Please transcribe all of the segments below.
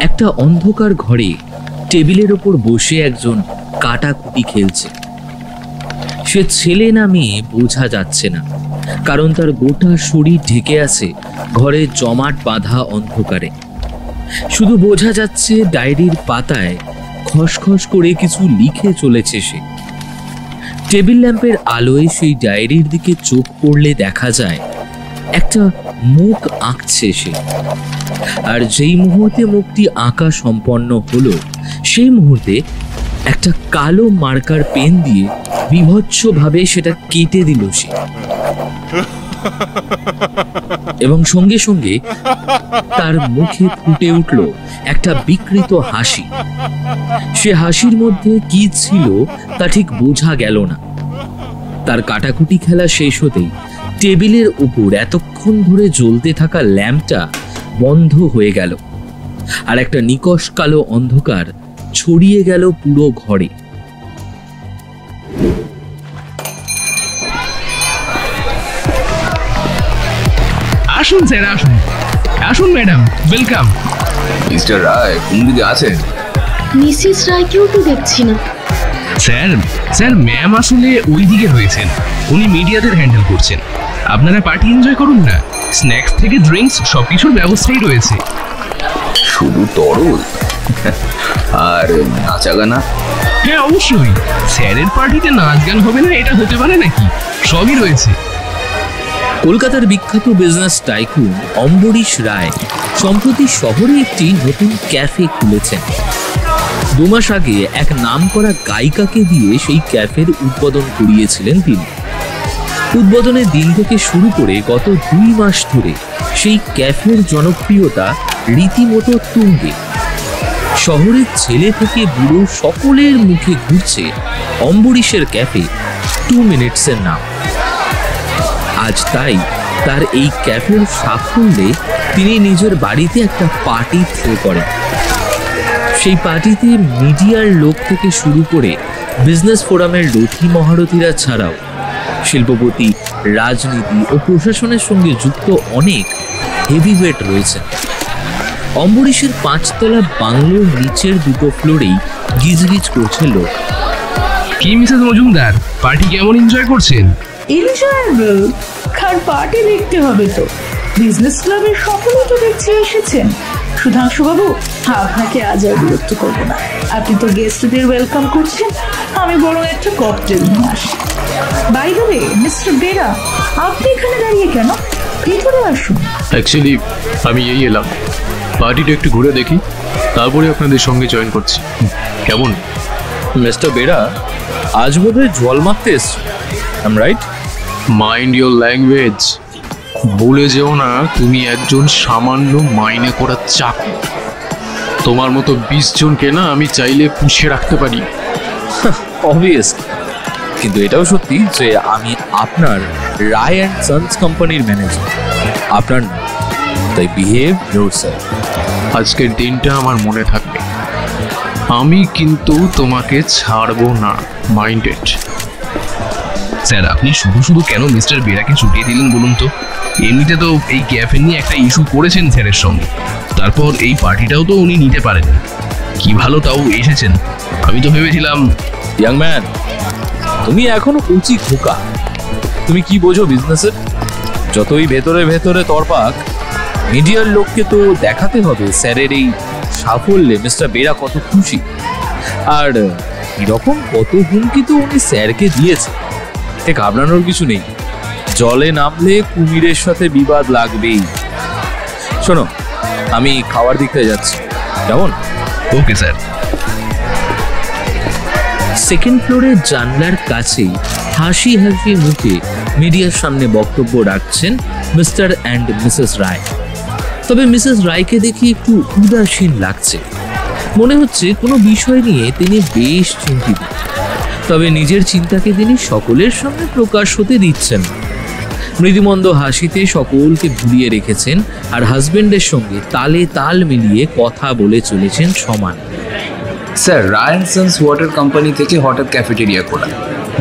একটা অন্ধকার ঘরে টেবিলের ওপর বসে একজন কাটাকুটি খেলছে। সে ছেলে না মেয়ে বোঝা যাচ্ছে না, কারণ তার গোটা শরীর ঢেকে আছে ঘরে জমাট বাঁধা অন্ধকারে। শুধু বোঝা যাচ্ছে ডায়েরির পাতায় খসখস করে কিছু লিখে চলেছে সে। টেবিল ল্যাম্পের আলোয় সেই ডায়েরির দিকে চোখ পড়লে দেখা যায় একটা মুখ আঁকছে সে। আর যেই মুহূর্তে মুখটি আঁকা সম্পন্ন হলো, সেই মুহূর্তে একটা কালো মার্কার পেন দিয়ে বিভৎসভাবে সেটা কেটে দিল সে। এবং সঙ্গে সঙ্গে তার মুখে ফুটে উঠল একটা বিকৃত হাসি। সে হাসির মধ্যে কি ছিল তা ঠিক বোঝা গেল না। তার কাটাকুটি খেলা শেষ হতেই টেবিলের উপর এতক্ষণ ধরে জ্বলতে থাকা ল্যাম্পটা বন্ধ হয়ে গেল, আর একটা নিকষ কালো অন্ধকার ছড়িয়ে গেল পুরো ঘরে। আসুন স্যার, আসুন আসুন ম্যাডাম, ওয়েলকাম। মিস্টার রায় কোন দিকে আছেন? মিসেস রায়কেও তো দেখছি না। স্যার স্যার ম্যাম আসলে ওই দিকে রয়েছেন, উনি মিডিয়াদের হ্যান্ডেল করছেন। আপনারা পার্টি এনজয় করুন না, স্ন্যাক্স থেকে ড্রিঙ্কস সবকিছুর ব্যবস্থাই রয়েছে। শুধু তরল আর নাচা গানা? হ্যাঁ অবশ্যই, স্যারের পার্টিতে নাচ গান হবে না এটা হতে পারে নাকি? সবই রয়েছে। কলকাতার বিখ্যাত বিজনেস টাইকুন অম্বরীশ রায় সম্প্রতি শহরে একটি নতুন ক্যাফে খুলেছেন। 2 মাস আগে এক নামকরা গায়িকাকে দিয়ে সেই ক্যাফের উদ্বোধন করিয়েছিলেন তিনি। উদ্বোধনের দিন থেকে শুরু করে গত 2 মাস ধরে সেই ক্যাফের জনপ্রিয়তা রীতিমতো তুঙ্গে। শহরের ছেলে থেকে বুড়ো সকলের মুখে ঘুরছে অম্বরীশের ক্যাফে 2 মিনিটসের নাম। আজ তাই তার এই ক্যাফের সাফল্যে তিনি নিজের বাড়িতে একটা পার্টি থ্রো করেন। সেই পার্টিতে মিডিয়ার লোক থেকে শুরু করে বিজনেস ফোরামের রথী মহারথীরা ছাড়াও শিল্পপতি, রাজনীতি ও প্রশাসনের সঙ্গে যুক্ত অনেক হেভিওয়েট রয়েছেন। অম্বরীশের 5 তলা বাংলোর নিচের 2টো ফ্লোরেই গিজগিজ করছে লোক। কি মিসেস মজুমদার, পার্টি কেমন এনজয় করছেন? এনজয়েবল, কার পার্টি দেখতে হবে তো। বিজনেস ক্লাবের সকলেই তো দেখছি এসেছেন। সুধাংশু বাবু, আপনাকে আজ আর বিরক্ত করবো না, আপনি তো গেস্টদের ওয়েলকাম করছেন, আমি বরং একটা ককটেল নিয়ে আসি। By the way, mister Bera, আপনি এখানে দাঁড়িয়ে কেন? ভিতরে আসুন। অ্যাকচুয়ালি আমি এই এলাম পার্টিটা একটু ঘুরে দেখি, তারপরে আপনাদের সঙ্গে জয়েন করছি। কেমন? মিস্টার বেরা, আজ বোধহয় জল মারতে এসছো, I right? Mind your language. ভুলে যেও না তুমি একজন সামান্য মাইনে করা চাকর। তোমার মতো 20 জনকে না আমি চাইলে পুষে রাখতে পারি। অবভিয়াসলি, কিন্তু এটাও সত্যি যে আমি আপনার রায় অ্যান্ড সন্স কোম্পানির ম্যানেজার, আপনার না। তাই বিহেভ ইয়োরসেলফ। আজকের দিনটা আমার মনে থাকবে। আমি কিন্তু তোমাকে ছাড়বো না, মাইন্ডেড। স্যার আপনি শুধু শুধু কেন মিস্টার বেরাকে ছুটিয়ে দিলেন বলুন তো? এমনিতে তো এই ক্যাফে নিয়ে একটা ইস্যু করেছেন স্যারের সঙ্গে, তারপর এই পার্টিটাও তো উনি নিতে পারেন। কি ভালো তাও এসেছেন, আমি তো ভেবেছিলাম। ইয়াং ম্যান, তুমি এখনো কচি খোকা, তুমি কি বোঝো বিজনেসের? যতই ভেতরে ভেতরে তরপাক, মিডিয়ার লোককে তো দেখাতে হবে স্যারের এই সাফল্যে মিস্টার বেরা কত খুশি। আর এরকম কত হুমকি তো উনি স্যারকে দিয়েছে, ঘাবড়ানোর কিছু নেই। জলে নামলে কুমিরের সাথে বিবাদ লাগবেই। শোনো, আমি খাওয়ার দিকে যাচ্ছি, কেমন? Okay sir. সেকেন্ড ফ্লোরের জানলার কাছেই হাসি হাসি মুখে মিডিয়ার সামনে বক্তব্য রাখছেন মিস্টার অ্যান্ড মিসেস রায়। তবে মিসেস রায়কে দেখে একটু উদাসীন লাগছে, মনে হচ্ছে কোনো বিষয় নিয়ে তিনি বেশ চিন্তিত। তবে নিজের চিন্তাকে তিনি সকলের সামনে প্রকাশ হতে দিচ্ছেন না। মৃদুমন্দ হাসিতে সকলকে ভুলিয়ে রেখেছেন, আর হাজবেন্ডের সঙ্গে তালে তাল মিলিয়ে কথা বলে চলেছেন সমান। Sir, Roy and sons water company থেকে হঠাৎ ক্যাফেটেরিয়া খোলা,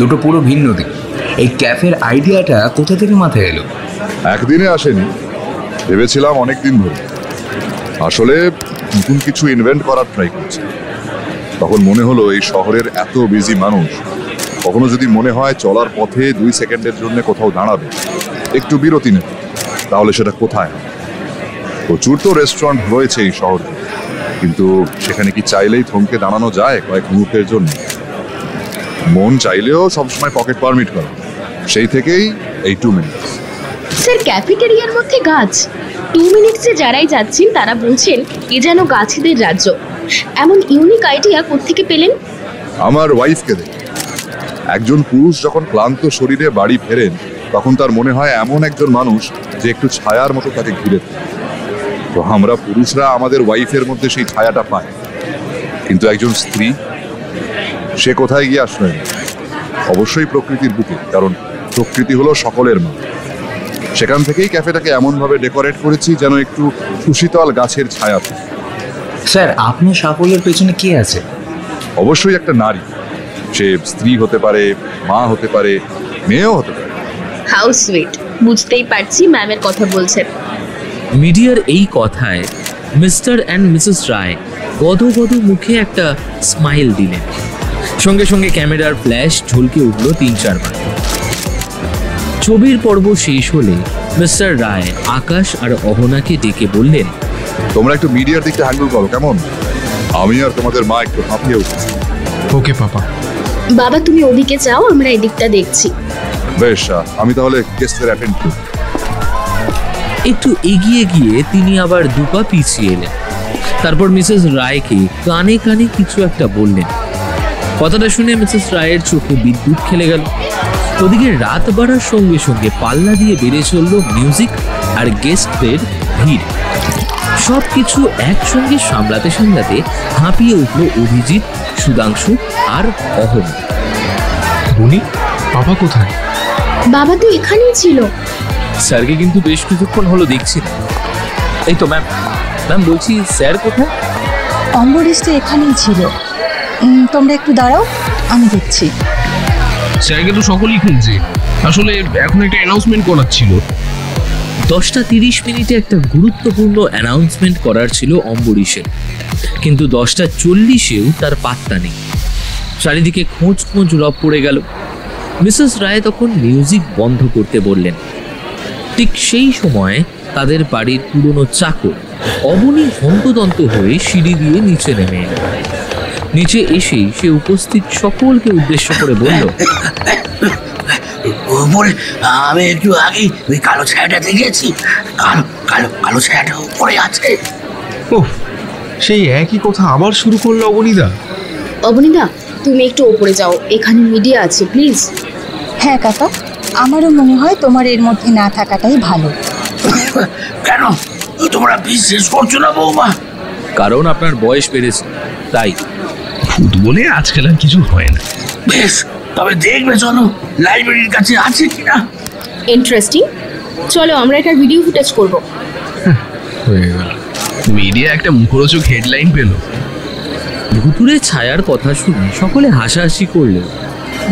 দুটো পুরো ভিন্ন দিক। এই ক্যাফের আইডিয়াটা কোথা থেকে মাথায় এলো? একদিনে আসেনি, ভেবেছিলাম অনেক দিন ধরে। আসলে নতুন কিছু ইনভেন্ট করার ট্রাই করছি। তখন মনে হলো এই শহরের এত বিজি মানুষ, কখনো যদি মনে হয় চলার পথে 2 সেকেন্ডের জন্য কোথাও দাঁড়াবে, একটু বিরতি নেবে, তাহলে সেটা কোথায়? প্রচুর তো রেস্টুরেন্ট রয়েছে এই শহরে, কিন্তু সেখানে কি চাইলেই থমকে দাঁড়ানো যায় কয়েক মুহূর্তের জন্য? মন চাইলেও সবসময় পকেট পারমিট করে। সেই থেকেই এই 2 মিনিটস। স্যার, ক্যাফেটেরিয়ার মধ্যে গাছ। 2 মিনিটসে যারাই যাচ্ছেন তারা বলছেন এ যেন গাছেদের রাজ্য। এমন ইউনিক আইডিয়া কোত্থেকে পেলেন? আমার ওয়াইফকে দেখে। একজন পুরুষ যখন ক্লান্ত শরীরে বাড়ি ফেরেন, তখন তার মনে হয় এমন একজন মানুষ যে একটু ছায়ার মতো তাকে ঘিরে থাকে। তো আমরা পুরুষরা আমাদের ওয়াইফের মধ্যে সেই ছায়াটা পাই, কিন্তু একজন স্ত্রী, সে কোথায় গিয়ে আশ্রয় নেয়? অবশ্যই প্রকৃতির বুকে, কারণ প্রকৃতি হলো সকলের মা। সেখান থেকেই ক্যাফেটাকে এমনভাবে ডেকোরেট করেছি যেন একটু সুশীতল গাছের ছায়া থাকে। স্যার, আপনার সাফল্যের পেছনে কে আছে? অবশ্যই একটা নারী। সে স্ত্রী হতে পারে, মা হতে পারে, মেয়েও হতে পারে। How sweet. বুঝতেই পারছি ম্যামের কথা বলছেন। মিডিয়ার এই কথায় মিস্টার অ্যান্ড মিসেস রায় গদগদ মুখে একটা স্মাইল দিলেন। সঙ্গে সঙ্গে ক্যামেরার ফ্ল্যাশ ঝলকে উঠল 3-4 বার। ছবির পর্ব শেষ হলে মিস্টার রায় আকাশ আর অহনাকে ডেকে বললেন, তোমরা একটু মিডিয়ার দিকটা হ্যান্ডেল করো, কেমন? আমি আর তোমাদের মা একটু হাঁপিয়ে উঠেছি। ওকে পাপা। বাবা, তুমি ওদিকে যাও, আমরা এদিকটা দেখছি। বেশ, আমি তাহলে গেস্টদের অ্যাটেন্ড করি। একটু এগিয়ে গিয়ে তিনি আবার 2 পা পিছিয়ে এলেন। তারপর মিসেস রায়কে কানে কানে কিছু একটা বললেন। কথাটা শুনে মিসেস রায়ের চোখে বিদ্যুৎ খেলে গেল। ওদিকে রাত বাড়ার সঙ্গে সঙ্গে পাল্লা দিয়ে বেড়ে চলল মিউজিক আর গেস্টদের ভিড়। সবকিছু একসঙ্গে সামলাতে সামলাতে হাঁপিয়ে উঠল অভিজিৎ, সুধাংশু আর অহনা। বনি, পাপা কোথায়? বাবা তো এখানেই ছিল। স্যারকে কিন্তু বেশ কিছুক্ষণ হলো দেখছি না। এই তো ম্যাম, বলছি স্যার কোথায়? অম্বরীশ তো এখানেই ছিল। তোমরা একটু দাঁড়াও, আমি দেখছি। স্যারকে তো সকলেই খুঁজছে। আসলে এখন একটা অ্যানাউন্সমেন্ট করার ছিল। 10টা 30 একটা গুরুত্বপূর্ণ অ্যানাউন্সমেন্ট করার ছিল অম্বরীশের, কিন্তু 10টা 40-এও তার পাত্তা নেই। চারিদিকে খোঁজ রব পড়ে গেল। মিসেস রায় তখন মিউজিক বন্ধ করতে বললেন। ঠিক সেই সময় তাদের বাড়ির পুরনো চাকর অবনী হন্তদন্ত হয়ে সিঁড়ি দিয়ে নিচে নেমে এল। নিচে এসেই সে উপস্থিত সকলকে উদ্দেশ্য করে বলল, আমি একটু আগে ওই কালো ছায়াটা দেখেছি। কালো ছায়াটা উপরে আছে। ওহ, সেই একই কথা আবার শুরু করলো অবনীদা। অবনীদা, তুমি একটু ওপরে যাও, এখানে মিডিয়া আছে, প্লিজ। হ্যাঁ কাকা, আমারও মনে হয় তোমার এর মধ্যে না থাকাটাই ভালো। কেন তোমরা বিশ্বাস করছো না বৌমা? কারণ আপনার বয়স বেড়েছে, তাই। ফুটবলে আজকাল আর কিছু হয় না। বেশ, তবে দেখবে চলো লাইব্রেরির কাছে আছে কিনা। ইন্টারেস্টিং। চলো আমরা একটা ভিডিও ফুটেজ করব। হয়ে গেল। মিডিয়া একটা মুখরোচক হেডলাইন পেল। ভুতুরে ছায়ার কথা শুনে সকলে হাসাহাসি করলেও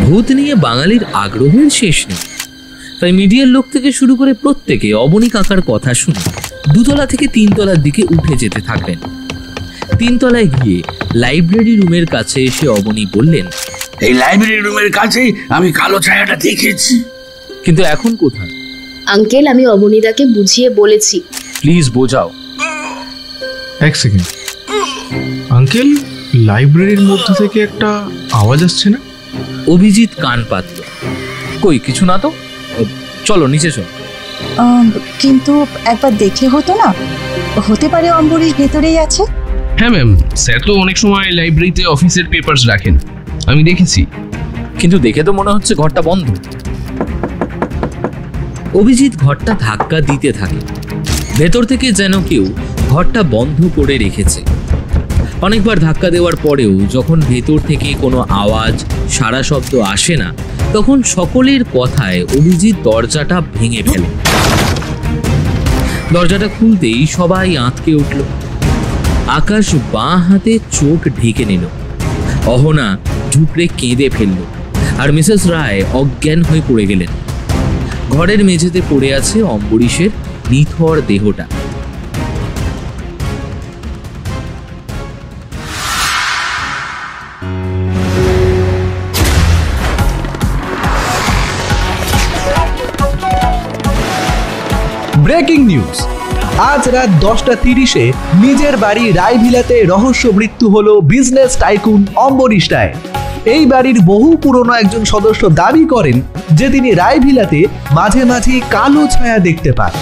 ভূত নিয়ে বাঙালির আগ্রহের শেষ নেই। তাই মিডিয়ার লোক থেকে শুরু করে প্রত্যেকে অবনী কাকার কথা শুনে 2 তলা থেকে 3 তলার দিকে উঠে যেতে থাকলেন। 3 তলায় গিয়ে লাইব্রেরি রুমের কাছে এসে অবনী বললেন, এই লাইব্রেরি রুমের কাছে আমি কালো ছায়াটা দেখেছি। কিন্তু এখন কোথায়? আঙ্কেল, আমি অবনীদাকে বুঝিয়ে বলেছি। প্লিজ বোঝাও। 1 সেকেন্ড। আঙ্কেল, লাইব্রেরির মধ্যে থেকে একটা আওয়াজ আসছে না? অভিজিৎ কান পাতল। কই, কিছু না তো। চলো নিচে চলো। কিন্তু একবার দেখলে হতো না? হতে পারে অম্বরীশ ভেতরেই আছে। হ্যাঁ ম্যাম, স্যার তো অনেক সময় লাইব্রেরিতে অফিসের পেপারস রাখেন, আমি দেখেছি। কিন্তু দেখে তো মনে হচ্ছে ঘরটা বন্ধ। অভিজিৎ ঘরটা ধাক্কা দিতে থাকে। ভেতর থেকে যেন কেউ ঘরটা বন্ধ করে রেখেছে। অনেকবার ধাক্কা দেওয়ার পরেও যখন ভেতর থেকে কোনো আওয়াজ, সারা শব্দ আসে না, তখন সকলের কথায় অভিজিৎ দরজাটা ভেঙে ফেলে। দরজাটা খুলতেই সবাই আঁতকে উঠল। আকাশ বাঁ হাতে চোখ ঢেকে নিল। অহনা ঝুপড়ে কেঁদে ফেলল, আর মিসেস রায় অজ্ঞান হয়ে পড়ে গেলেন। ঘরের মেঝেতে পড়ে আছে অম্বরীশের নিথর দেহটা। ব্রেকিং নিউজ, আজ রাত 10:30-এ নিজের বাড়ি রায়ভিলাতে রহস্য মৃত্যু হলো বিজনেস টাইকুন অম্বরীশ রায়। এই বাড়ির বহু পুরনো একজন সদস্য দাবি করেন যে তিনি রায়ভিলাতে মাঝে মাঝে কালো ছায়া দেখতে পান।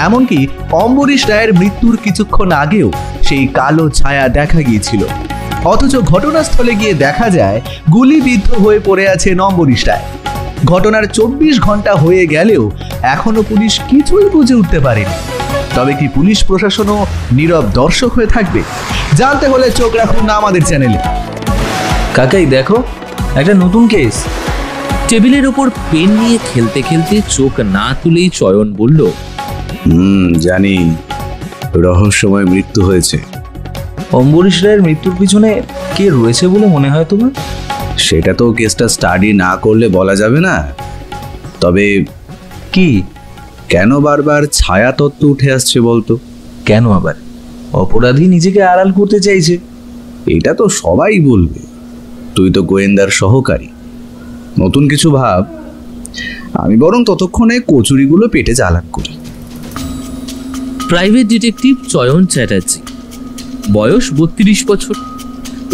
এমনকি অম্বরীশ রায়ের মৃত্যুর কিছুক্ষণ আগেও সেই কালো ছায়া দেখা গিয়েছিল। অথচ ঘটনাস্থলে গিয়ে দেখা যায় গুলিবিদ্ধ হয়ে পড়ে আছেন অম্বরীশ রায়। ঘটনার 24 ঘন্টা হয়ে গেলেও এখনো পুলিশ কিছুই বুঝে উঠতে পারেনি। তবে কি পুলিশ প্রশাসনও নীরব দর্শক হয়ে থাকবে? জানতে হলে চোখ রাখুন আমাদের চ্যানেলে। কাকাই দেখো, একটা নতুন কেস। টেবিলের ওপর পেন নিয়ে খেলতে খেলতে চোখ না তুলেই চয়ন বলল, জানি, রহস্যময় মৃত্যু হয়েছে। অম্বরীশ রায়ের মৃত্যুর পিছনে কে রয়েছে বলে মনে হয় তোমার? সেটা তো কেসটা স্টাডি না করলে বলা যাবে না। তবে কি, কেন বারবার ছায়া তত্ত্ব উঠে আসছে বলতো? কেন আবার? অপরাধী নিজেকে আড়াল করতে চাইছে। এটা তো সবাই বলবে, তুই তো গোয়েন্দার সহকারী, নতুন কিছু ভাব। আমি বরং ততক্ষণে কচুরিগুলো পেটে চালান করি। প্রাইভেট ডিটেকটিভ চয়ন চ্যাটার্জি, বয়স 32 বছর,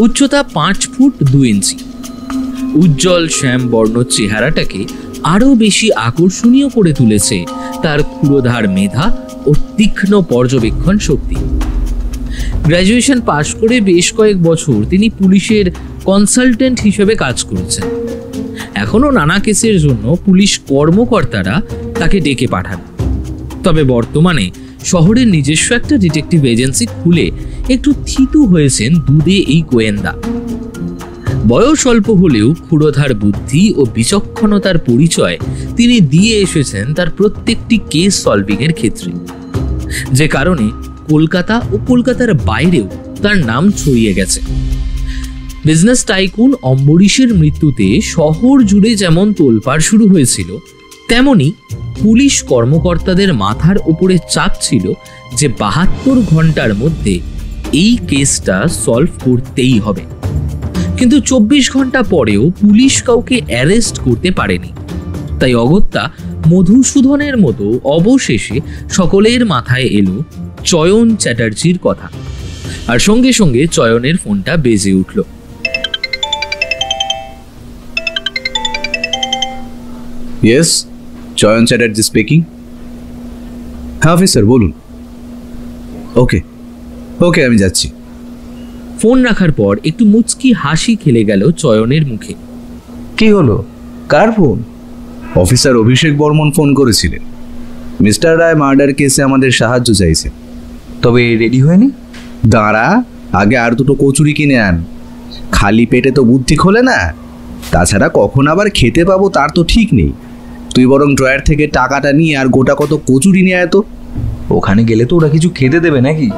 উচ্চতা 5 ফুট 2 ইঞ্চি। উজ্জ্বল শ্যাম বর্ণ চেহারাটাকে আরো বেশি আকর্ষণীয় করে তুলেছে তার ক্ষুরোধার মেধা ও তীক্ষ্ণ পর্যবেক্ষণ শক্তি। গ্র্যাজুয়েশন পাশ করে বেশ কয়েক বছর তিনি পুলিশের কনসালটেন্ট হিসেবে কাজ করেছেন। এখনো নানা কেসের জন্য পুলিশ কর্মকর্তারা তাকে ডেকে পাঠান। তবে বর্তমানে শহরের নিজস্ব একটা ডিটেকটিভ এজেন্সি খুলে একটু থিতু হয়েছেন দুধে এই গোয়েন্দা। বয়স অল্প হলেও ক্ষুরোধার বুদ্ধি ও বিচক্ষণতার পরিচয় তিনি দিয়ে এসেছেন তার প্রত্যেকটি কেস সলভিং এর ক্ষেত্রে, যে কারণে কলকাতা ও কলকাতার বাইরেও তার নাম ছড়িয়ে গেছে। বিজনেস টাইকুন অম্বরীশের মৃত্যুতে শহর জুড়ে যেমন তোলপাড় শুরু হয়েছিল, তেমনি পুলিশ কর্মকর্তাদের মাথার উপরে চাপ ছিল যে 72 ঘন্টার মধ্যে এই কেসটা সলভ করতেই হবে। কিন্তু 24 ঘন্টা পরেও পুলিশ কাউকে অ্যারেস্ট করতে পারেনি। তাই অগত্যা মধুসূদনের মতো অবশেষে সকলের মাথায় এলো চয়ন চ্যাটার্জির কথা। আর সঙ্গে সঙ্গে চয়নের ফোনটা বেজে উঠল। ইয়েস, চয়ন চ্যাটার্জি স্পিকিং। হ্যাঁ অফিসার, বলুন। ওকে ওকে, আমি যাচ্ছি। ফোন রাখার পর একটু মুচকি হাসি খেলে গেল চয়নের মুখে। কি হলো? কার ফোন? অফিসার অভিষেক বর্মন ফোন করেছিলেন। মিস্টার রায় মার্ডার কেসে আমাদের সাহায্য চাইছে। তবে রেডি হয়নি? দাঁড়া, আগে আর দুটো কচুরি কিনে আন। খালি পেটে তো বুদ্ধি খোলে না। তাছাড়া কখন আবার খেতে পাবো তার তো ঠিক নেই। তুই বরং ড্রয়ার থেকে টাকাটা নিয়ে আর গোটা কত কচুরি নিয়ে আয় তো। ওখানে গেলে তো ওরা কিছু খেতে দেবে নাকি?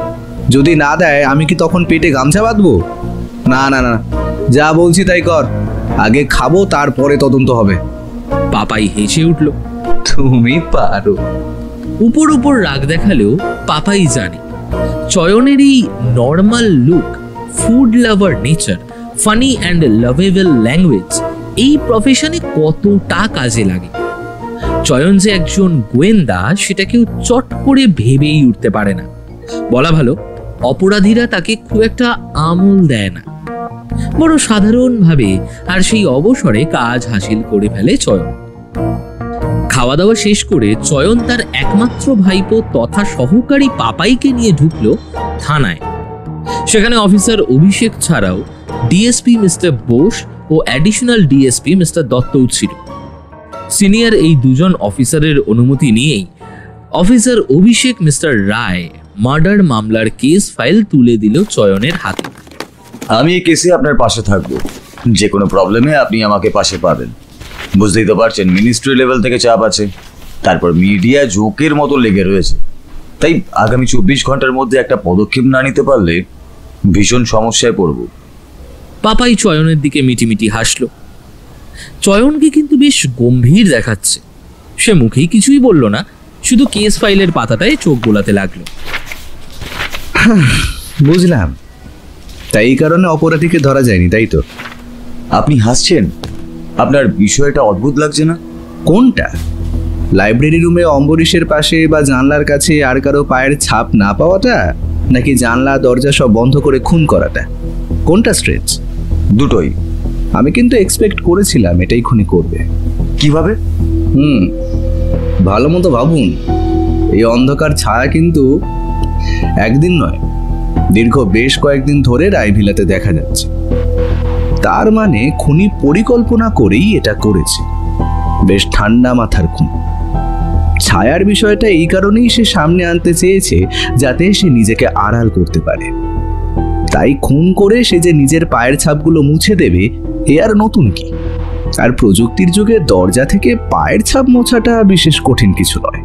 যদি না দেয় আমি কি তখন পেটে গামছা বাঁধবো? না না না, যা বলছি তাই কর। আগে খাবো, তারপরে তদন্ত হবে। পাপাই হেসে উঠল। তুমি পারো। উপর উপর রাগ দেখালেও পাপাই জানে চয়নের এই normal look, food lover nature, funny and lovable language এই প্রফেশনে কতটা কাজে লাগে। চয়ন যে একজন গোয়েন্দা সেটা কেউ চট করে ভেবেই উঠতে পারে না। বলা ভালো, অপরাধীরা তাকে খুব একটা আমল দেয় না, বড় সাধারণভাবে আর সেই অবসরে কাজ হাসিল করে ফেলে চয়ন। খাওয়া দাওয়া শেষ করে চয়ন তার একমাত্র ভাইপো তথা সহকারী পাপাইকে নিয়ে ঢুকলো থানায়। সেখানে অফিসার অভিষেক ছাড়াও ডিএসপি মিস্টার বোস ও অ্যাডিশনাল ডিএসপি মিস্টার দত্তও ছিল। সিনিয়র এই দুজন অফিসারের অনুমতি নিয়েই অফিসার অভিষেক মিস্টার রায় মার্ডার মামলার কেস ফাইল তুলে দিল চয়নের হাতে। আমি এই কেসে আপনার পাশে থাকবো। যে কোনো প্রবলেমে আপনি আমাকে পাশে পাবেন। বুঝতেই তো পারছেন, মিনিস্ট্রি লেভেল থেকে চাপ আছে, তারপর মিডিয়া জোকের মতো লেগে রয়েছে। তাই আগামী 24 ঘন্টার মধ্যে একটা পদক্ষেপ না নিতে পারলে ভীষণ সমস্যায় পড়ব। পাপাই চয়নের দিকে মিটিমিটি হাসলো। চয়নকে কিন্তু বেশ গম্ভীর দেখাচ্ছে। সে মুখেই কিছুই বলল না, শুধু কেস ফাইলের পাতাটায় চোখ বোলাতে লাগলো। বুঝলাম, তাই এই কারণে অপরাধীকে ধরা যায়নি, তাই তো? আপনি হাসছেন? আপনার বিষয়টা অদ্ভুত লাগছে না? কোনটা? লাইব্রেরি রুমে অম্বরীশের পাশে বা জানলার কাছে আর কারো পায়ের ছাপ না পাওয়াটা, নাকি জানলা দরজা সব বন্ধ করে খুন করাটা? কোনটা স্ট্রেচ? দুটোই। আমি কিন্তু এক্সপেক্ট করেছিলাম এটাই খুনি করবে। কিভাবে? ভালো মতো ভাবুন। এই অন্ধকার ছায়া কিন্তু একদিন নয়, দীর্ঘ বেশ কয়েকদিন ধরে রায়ভিলাতে দেখা যাচ্ছে। তার মানে খুনি পরিকল্পনা করেই এটা করেছে। বেশ ঠান্ডা মাথার খুন। ছায়ার বিষয়টা এই কারণেই সে সামনে আনতে চেয়েছে, যাতে সে নিজেকে আড়াল করতে পারে। তাই খুন করে সে যে নিজের পায়ের ছাপগুলো মুছে দেবে, এ আর নতুন কি? আর প্রযুক্তির যুগে দরজা থেকে পায়ের ছাপ মোছাটা বিশেষ কঠিন কিছু নয়।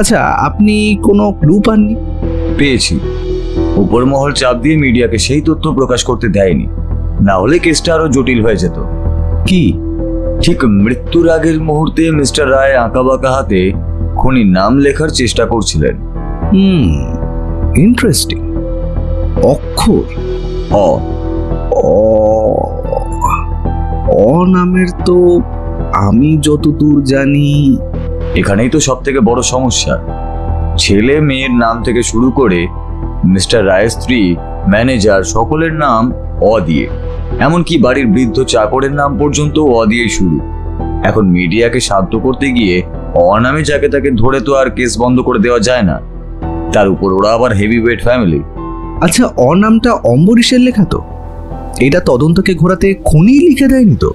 আচ্ছা, আপনি কোনো ক্লু পাননি? পেয়েছি। উপর মহল চাপ দিয়ে মিডিয়াকে সেই তথ্য প্রকাশ করতে দেয়নি, না হলে কেসটা আরো জটিল হয়ে যেত। কি? ঠিক মৃত্যুর আগের মুহূর্তে মিস্টার রায় আঁকাবাঁকা হাতে খুনির নাম লেখার চেষ্টা করছিলেন। ইন্টারেস্টিং। অক্ষর অ অ নামের তো আমি যতদূর জানি। এখানেই তো সব থেকে বড় সমস্যা। ছেলে মেয়ের নাম থেকে শুরু করে মিস্টার রায়ের স্ত্রী, ম্যানেজার, সকলের নাম অ দিয়ে। এমনকি বাড়ির বৃদ্ধ চাকরের নাম পর্যন্ত অ দিয়েই শুরু। এখন মিডিয়াকে শান্ত করতে গিয়ে অ নামে যাকে তাকে ধরে তো আর কেস বন্ধ করে দেওয়া যায় না। তার উপর ওরা আবার হেভি ওয়েট ফ্যামিলি। আচ্ছা, অ নামটা অম্বরীশের লেখা তো? এটা তদন্তকে ঘোরাতে খুনি লিখে দেয়নি তো?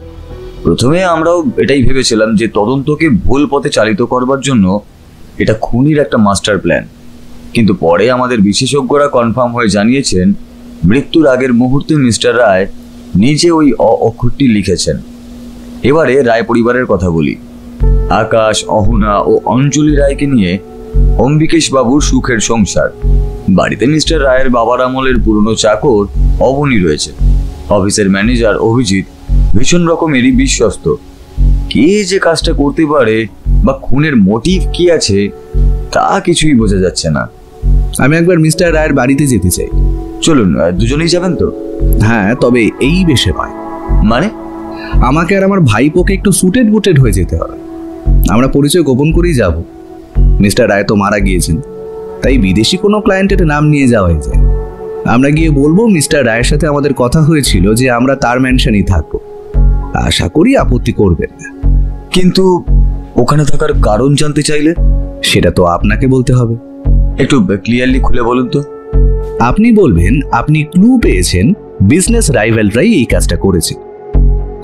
প্রথমে আমরাও এটাই ভেবেছিলাম যে তদন্তকে ভুল পথে চালিত করবার জন্য এটা খুনির একটা মাস্টার প্ল্যান। কিন্তু পরে আমাদের বিশেষজ্ঞরা কনফার্ম হয়ে জানিয়েছেন মৃত্যুর আগের মুহূর্তে মিস্টার রায় নিজে ওই অক্ষরটি লিখেছেন। এবারে রায় পরিবারের কথা বলি। আকাশ, অহনা ও অঞ্জলি রায়কে নিয়ে অম্বিকেশ বাবুর সুখের সংসার। বাড়িতে মিস্টার রায়ের বাবার আমলের পুরনো চাকর অবনী রয়েছে। অফিসের ম্যানেজার অভিজিৎ ভীষণ রকমেরই বিশ্বস্ত। কে যে কাজটা করতে পারে বা খুনের মোটিভ কি আছে তা কিছুই বোঝা যাচ্ছে না। আমি একবার মিস্টার রায়ের বাড়িতে যেতে চাই। চলুন, দুজনেই যাবেন তো? হ্যাঁ, তবে এই বেশে নয়। মানে? আমাকে আর আমার ভাইপোকে একটু সুটেড বুটেড হয়ে যেতে হবে। আমরা পরিচয় গোপন করেই যাব। মিস্টার রায় তো মারা গিয়েছেন, তাই বিদেশি কোনো ক্লায়েন্টের নাম নিয়ে যাওয়াই যায়। আমরা গিয়ে বলবো মিস্টার রায়ের সাথে আমাদের কথা হয়েছিল যে আমরা তার ম্যানশনেই থাকবো। আশা করি আপত্তি করবেন না। কিন্তু ওখানে থাকার কারণ জানতে চাইলে? সেটা তো আপনাকে বলতে হবে। একটু ক্লিয়ারলি খুলে বলুন তো। আপনি বলবেন আপনি ক্লু পেয়েছেন বিজনেস রাইভ্যালরাই এই কাজটা করেছে।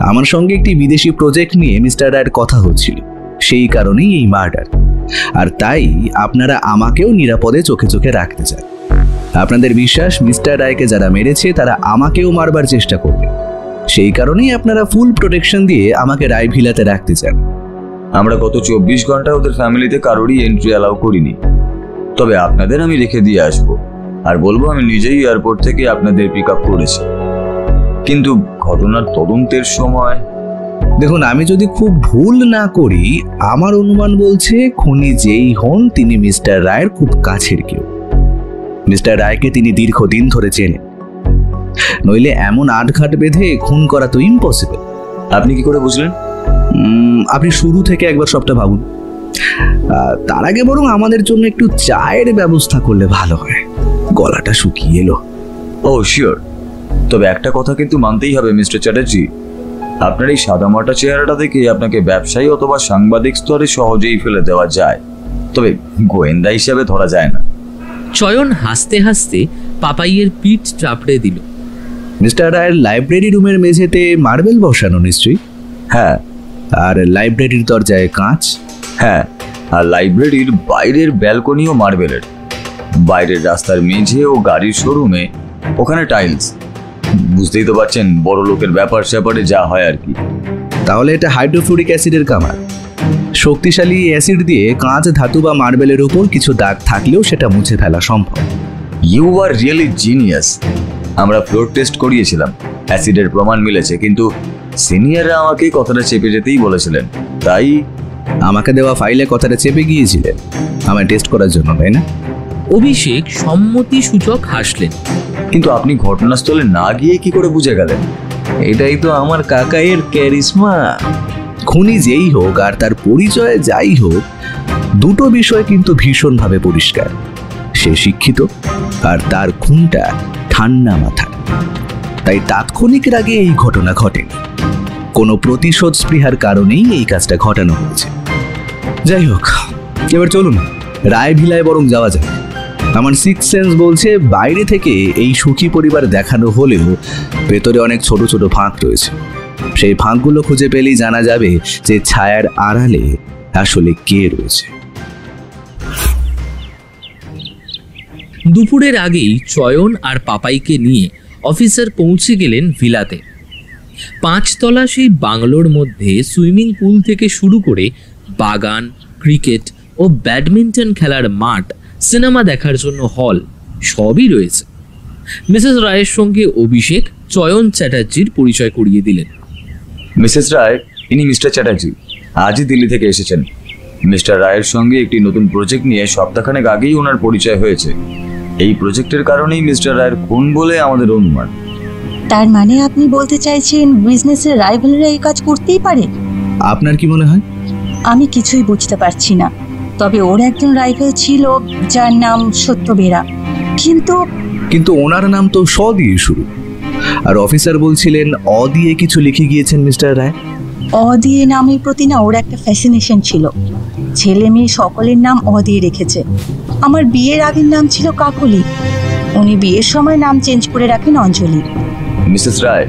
আমার সঙ্গে একটি বিদেশি প্রজেক্ট নিয়ে মিস্টার রায়ের কথা হচ্ছিল, সেই কারণেই এই মার্ডার। আর তাই আপনারা আমাকেও নিরাপদে চোখে চোখে রাখতে চান। আপনাদের বিশ্বাস মিস্টার রায়কে যারা মেরেছে তারা আমাকেও মারবার চেষ্টা করবে, সেই কারণেই আপনারা ফুল প্রোটেকশন দিয়ে আমাকে রায় ভিলাতে রাখতে চান। আমরা গত 24 ঘন্টা ওদের ফ্যামিলিতে কারোরই এন্ট্রি অ্যালাউ করিনি। তবে আপনাদের আমি রেখে দিয়ে আসবো আর বলবো আমি নিজেই এয়ারপোর্ট থেকে আপনাদের পিক আপ করেছি। কিন্তু ঘটনার তদন্তের সময় দেখুন, আমি যদি খুব ভুল না করি, আমার অনুমান বলছে খুনি যেই হন তিনি মিস্টার রায়ের খুব কাছের কেউ। মিস্টার রায়কে তিনি দীর্ঘদিন ধরে চেনেন, নইলে এমন আটঘাট বেঁধে খুন করা তো ইম্পসিবল। আপনি কি করে বুঝলেন? আপনি শুরু থেকে একবার সবটা ভাবুন। তার আগে বরং আমাদের জন্য একটু চায়ের ব্যবস্থা করলে ভালো হয়, গলাটা শুকিয়ে এলো। ও শিওর। তবে একটা কথা কিন্তু মানতেই হবে মিস্টার চ্যাটার্জি, আপনার এই সাদামাটা চেহারাটা দেখে আপনাকে ব্যবসায়ী অথবা সাংবাদিক স্তরে সহজেই ফেলে দেওয়া যায়, তবে গোয়েন্দা হিসাবে ধরা যায় না। চয়ন হাসতে হাসতে পাপাইয়ের পিঠ চাপড়ে দিল। মিস্টার রায়ের লাইব্রেরি রুমের মেঝেতে মার্বেল বসানো নিশ্চয়ই? হ্যাঁ। আর লাইব্রেরির দরজায় কাঁচ? হ্যাঁ। আর লাইব্রেরির বাইরের ব্যালকনিও মার্বেলের। বাইরের রাস্তার মেঝে ও গাড়ির শোরুমে ওখানে টাইলস। বুঝতেই তো পারছেন বড় লোকের ব্যাপার স্যাপারে যা হয় আর কি। তাহলে এটা হাইড্রোফ্লুরিক অ্যাসিডের কামাল। শক্তিশালী অ্যাসিড দিয়ে কাঁচ, ধাতু বা মার্বেলের উপর কিছু দাগ থাকলেও সেটা মুছে ফেলা সম্ভব। You are really genius. আমরা ফ্লোর টেস্ট করিয়েছিলাম, অ্যাসিডের প্রমাণ মিলেছে, কিন্তু সিনিয়ররা আমাকে কথাটা চেপে যেতেই বলেছিলেন, তাই আমাকে দেওয়া ফাইলে কথাটা চেপে গিয়েছিলেন আমায় টেস্ট করার জন্য, তাই না? অভিষেক সম্মতি সূচক হাসলেন। কিন্তু আপনি ঘটনাস্থলে না গিয়ে কি করে বুঝে গেলেন? এটাই তো আমার কাকাইয়ের ক্যারিশমা। খুনি যেই হোক আর তার পরিচয় যাই হোক, দুটো বিষয় কিন্তু ভীষণভাবে পরিষ্কার। সে শিক্ষিত আর তার খুনটা ঠান্ডা মাথা। তাই তাৎক্ষণিক রাগে এই ঘটনা ঘটেনি, কোনো প্রতিশোধ স্পৃহার কারণেই এই কাজটা ঘটানো হয়েছে। যাই হোক, এবার চলুন রায়ভিলায় বরং যাওয়া যাক। আমার সিক্স সেন্স বলছে বাইরে থেকে এই সুখী পরিবার দেখানো হলেও ভেতরে অনেক ছোট ছোট ফাঁক রয়েছে। সেই ফাঁকগুলো খুঁজে পেলেই জানা যাবে যে ছায়ার আড়ালে আসলে কে রয়েছে। দুপুরের আগেই চয়ন আর পাপাইকে নিয়ে অফিসার পৌঁছে গেলেন ভিলাতে। 5 তলা সেই বাংলোর মধ্যে সুইমিং পুল থেকে শুরু করে বাগান, ক্রিকেট ও ব্যাডমিন্টন খেলার মাঠ, সিনেমা দেখার জন্য হল সবই রয়েছে। মিসেস রায়ের সঙ্গে অভিষেক চয়ন চ্যাটার্জির পরিচয় করিয়ে দিলেন। মিসেস রায়, ইনি মিস্টার চ্যাটার্জি, আজই দিল্লি থেকে এসেছেন। মিস্টার রায়ের সঙ্গে একটি নতুন প্রজেক্ট নিয়ে সপ্তাহখানেক আগেই ওনার পরিচয় হয়েছে। এই প্রজেক্টের কারণেই মিস্টার রায়ের খুন বলে আমাদের অনুমান। তার মানে আপনি বলতে চাইছেন বিজনেসের রাইভালরা এই কাজ করতেই পারে? আপনার কি মনে হয়? আমি কিছুই বুঝতে পারছি না। তবে ওর একজন রাইভাল ছিল যার নাম সত্যবেরা, কিন্তু ওনার নাম তো স দিয়ে শুরু। আর অফিসার বলছিলেন অ দিয়ে কিছু লিখে গিয়েছেন মিস্টার রায়। অ দিয়ে নামের প্রতি না ওর একটা ফ্যাসিনেশন ছিল। ছেলে মেয়ে সকলের নাম অ দিয়ে রেখেছে। আমার বিয়ের আগের নাম ছিল কাকলি, উনি বিয়ের সময় নাম চেঞ্জ করে রাখেন অঞ্জলি। মিসেস রায়,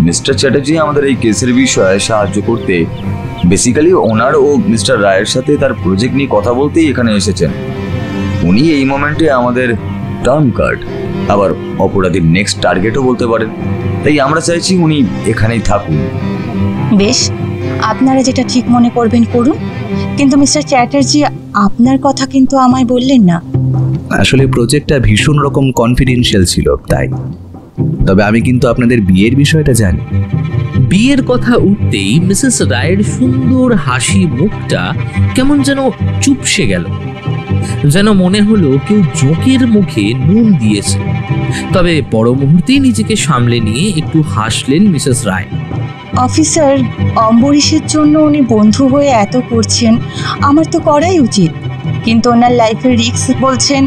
মিস্টার চ্যাটার্জি আমাদের এই কেসের বিষয়ে সাহায্য করতে বেসিক্যালি ওনার ও মিস্টার রায়ের সাথে তার প্রজেক্ট নিয়ে কথা বলতেই এখানে এসেছেন। উনি এই মোমেন্টে আমাদের টার্ম কার্ড, আবার অপরাধীর নেক্সট টার্গেটও বলতে পারেন। তাই আমরা চাইছি উনি এখানেই থাকুন। বেশ, আপনারা যেটা ঠিক মনে করবেন করুন, কিন্তু মিস্টার চ্যাটার্জি আপনার কথা কিন্তু আমায় বললেন না। আসলে প্রজেক্টটা ভীষণ রকম কনফিডেন্সিয়াল ছিল তাই। তবে আমি কিন্তু আপনাদের বিয়ের বিষয়টা জানি। বিয়ের কথা উঠতেই মিসেস রায়ের সুন্দর হাসি মুখটা কেমন যেন চুপসে গেল, যেন মনে হলো কেউ জোঁকের মুখে নুন দিয়েছে। তবে পর মুহূর্তেই নিজেকে সামলে নিয়ে একটু হাসলেন মিসেস রায়। অফিসার, অম্বরীশের জন্য উনি বন্ধু হয়ে এত করছেন, আমার তো করাই উচিত। কিন্তু ওনার লাইফের রিস্ক বলছেন,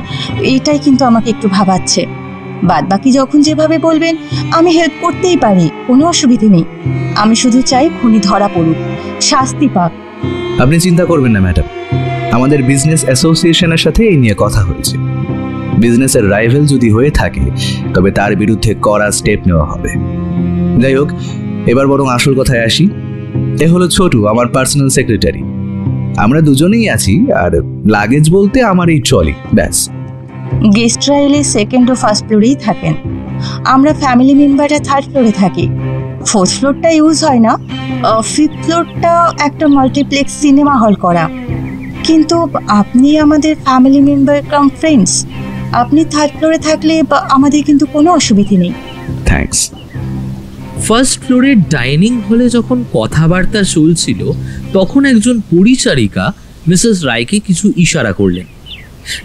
এইটাই কিন্তু আমাকে একটু ভাবাচ্ছে। বাদ বাকি যখন যেভাবে বলবেন আমি হেল্প করতেই পারি, কোনো অসুবিধে নেই। আমি শুধু চাই খুনি ধরা পড়ুক, শাস্তি পাক। আপনি চিন্তা করবেন না ম্যাডাম, আমাদের বিজনেস অ্যাসোসিয়েশনের সাথে এই নিয়ে কথা হয়েছে। বিজনেসের রাইভেল যদি হয়ে থাকে তবে তার বিরুদ্ধে কড়া স্টেপ নেওয়া হবে। যাই হোক, এবার বরং আসল কথায় আসি। এ হলো ছোটু, আমার পার্সোনাল সেক্রেটারি। আমরা দুজনেই আছি, আর লাগেজ বলতে আমার এই ট্রলি, ব্যাস। গেস্টরা এলে সেকেন্ড ও ফার্স্ট ফ্লোরেই থাকেন। আমরা ফ্যামিলি মেম্বাররা থার্ড ফ্লোরে থাকি। ফোর্থ ফ্লোরটা ইউজ হয় না। ফিফথ ফ্লোরটা একটা মাল্টিপ্লেক্স সিনেমা হল করা। কিন্তু আপনি আমাদের ফ্যামিলি মেম্বার কাম ফ্রেন্ডস, আপনি থার্ড ফ্লোরে থাকলে আমাদের কিন্তু কোনো অসুবিধে নেই। থ্যাঙ্কস। ফার্স্ট ফ্লোরের ডাইনিং হলে যখন কথাবার্তা চলছিল তখন একজন পরিচারিকা মিসেস রায়কে কিছু ইশারা করলেন।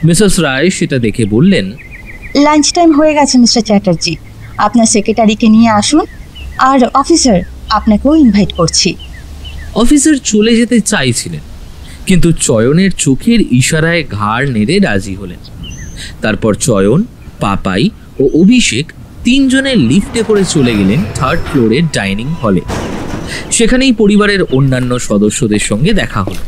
মিসেস রায় সেটা দেখে বললেন, লাঞ্চ টাইম হয়ে গেছে মিস্টার চ্যাটার্জি, আপনার সেক্রেটারিকে নিয়ে আসুন। আর অফিসার, আপনাকেও ইনভাইট করছি। অফিসার চলে যেতে চাইছিলেন, কিন্তু চয়নের চোখের ইশারায় ঘাড় নেড়ে রাজি হলেন। তারপর চয়ন, পাপাই ও অভিষেক তিনজনের লিফটে করে চলে গেলেন থার্ড ফ্লোরের ডাইনিং হলে। সেখানেই পরিবারের অন্যান্য সদস্যদের সঙ্গে দেখা হলো।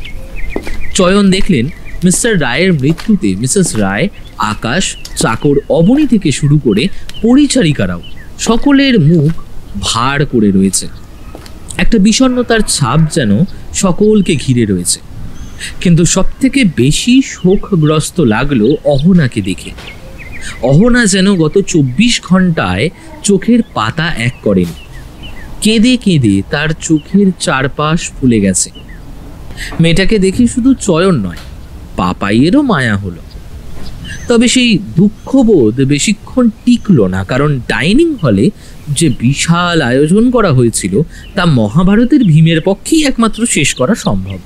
চয়ন দেখলেন মিস্টার রায়ের মৃত্যুতে মিসেস রায়, আকাশ, চাকর অবনী থেকে শুরু করে পরিচারিকারাও সকলের মুখ ভার করে রয়েছে। একটা বিষণ্ণতার ছাপ যেন সকলকে ঘিরে রয়েছে। কিন্তু সবথেকে বেশি শোকগ্রস্ত লাগলো অহনাকে দেখে। অহনা যেন গত 24 ঘন্টায় চোখের পাতা এক করেনি। কেঁদে কেঁদে তার চোখের চারপাশ ফুলে গেছে। মেয়েটাকে দেখে শুধু চয়ন নয়, পাপাইয়েরও মায়া হলো। তবে সেই দুঃখবোধ বেশিক্ষণ টিকলো না, কারণ ডাইনিং হলে যে বিশাল আয়োজন করা হয়েছিল তা মহাভারতের ভীমের পক্ষেই একমাত্র শেষ করা সম্ভব।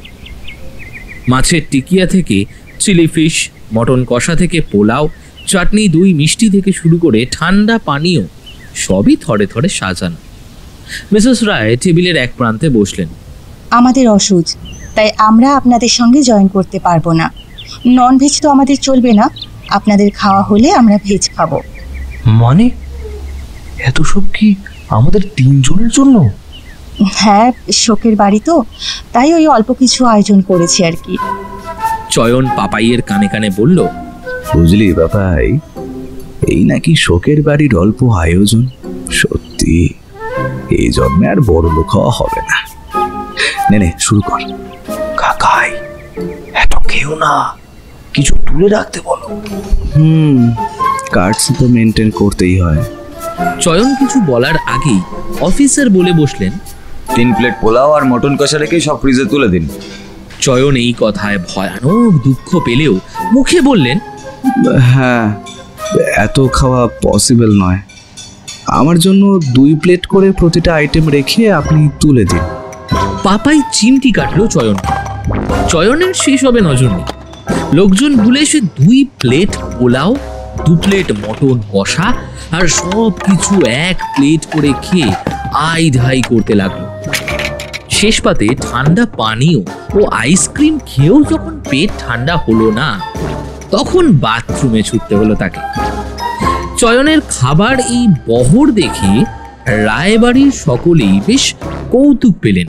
মাছের টিকিয়া থেকে চিলি ফিশ, মটন কষা থেকে পোলাও, চাটনি, দই, মিষ্টি থেকে শুরু করে ঠান্ডা পানীয় সবই থরে থরে সাজানো। মিসেস রায় টেবিলের এক প্রান্তে বসলেন। আমাদের অসুচ, তাই আমরা আপনাদের সঙ্গে জয়েন করতে পারবো না। ননভেজ তো আমাদের চলবে না, আপনাদের খাওয়া হলে আমরা ভেজ খাবো। মানে এত সব কি আমাদের 3 জনের জন্য? হ্যাঁ, শোকের বাড়ি তো, তাই ওই অল্প কিছু আয়োজন করেছি আর কি। চয়ন পাপাইয়ের কানে কানে বলল, বুঝলি বাপাই, এই নাকি শোকের বাড়ির অল্প আয়োজন। সত্যি এই জন্মে আর বড় লোক হওয়া হবে না। নে শুরু কর। কাকাই এত কেউ না, কিছু তুলে রাখতে বলো। কার্ডস তো মেনটেন করতেই হয়। চয়ন কিছু বলার আগেই অফিসার বলে বসলেন, 3 প্লেট পোলাও আর মটন কষা রেখে সব ফ্রিজে তুলে দিন। চয়ন এই কথায় ভয়ানক দুঃখ পেলেও মুখে বললেন, হ্যাঁ, এত খাওয়া পসিবল নয়। আমার জন্য 2 প্লেট করে প্রতিটা আইটেম রেখে আপনি তুলে দিন। পাপাই চিমটি কাটলো চয়ন। চয়নের শেষ হবে নজর নেই। লোকজন ভুলে সে 2 প্লেট পোলাও, 2 প্লেট মটন কষা আর সব কিছু 1 প্লেট করে খেয়ে আই ঢাই করতে লাগলো। শেষ পাতে ঠান্ডা পানীয় ও আইসক্রিম খেয়েও যখন পেট ঠান্ডা হলো না, তখন বাথরুমে ছুটতে হলো তাকে। চয়নের খাবার এই বহর দেখে রায়বাড়ির সকলেই বেশ কৌতুক পেলেন।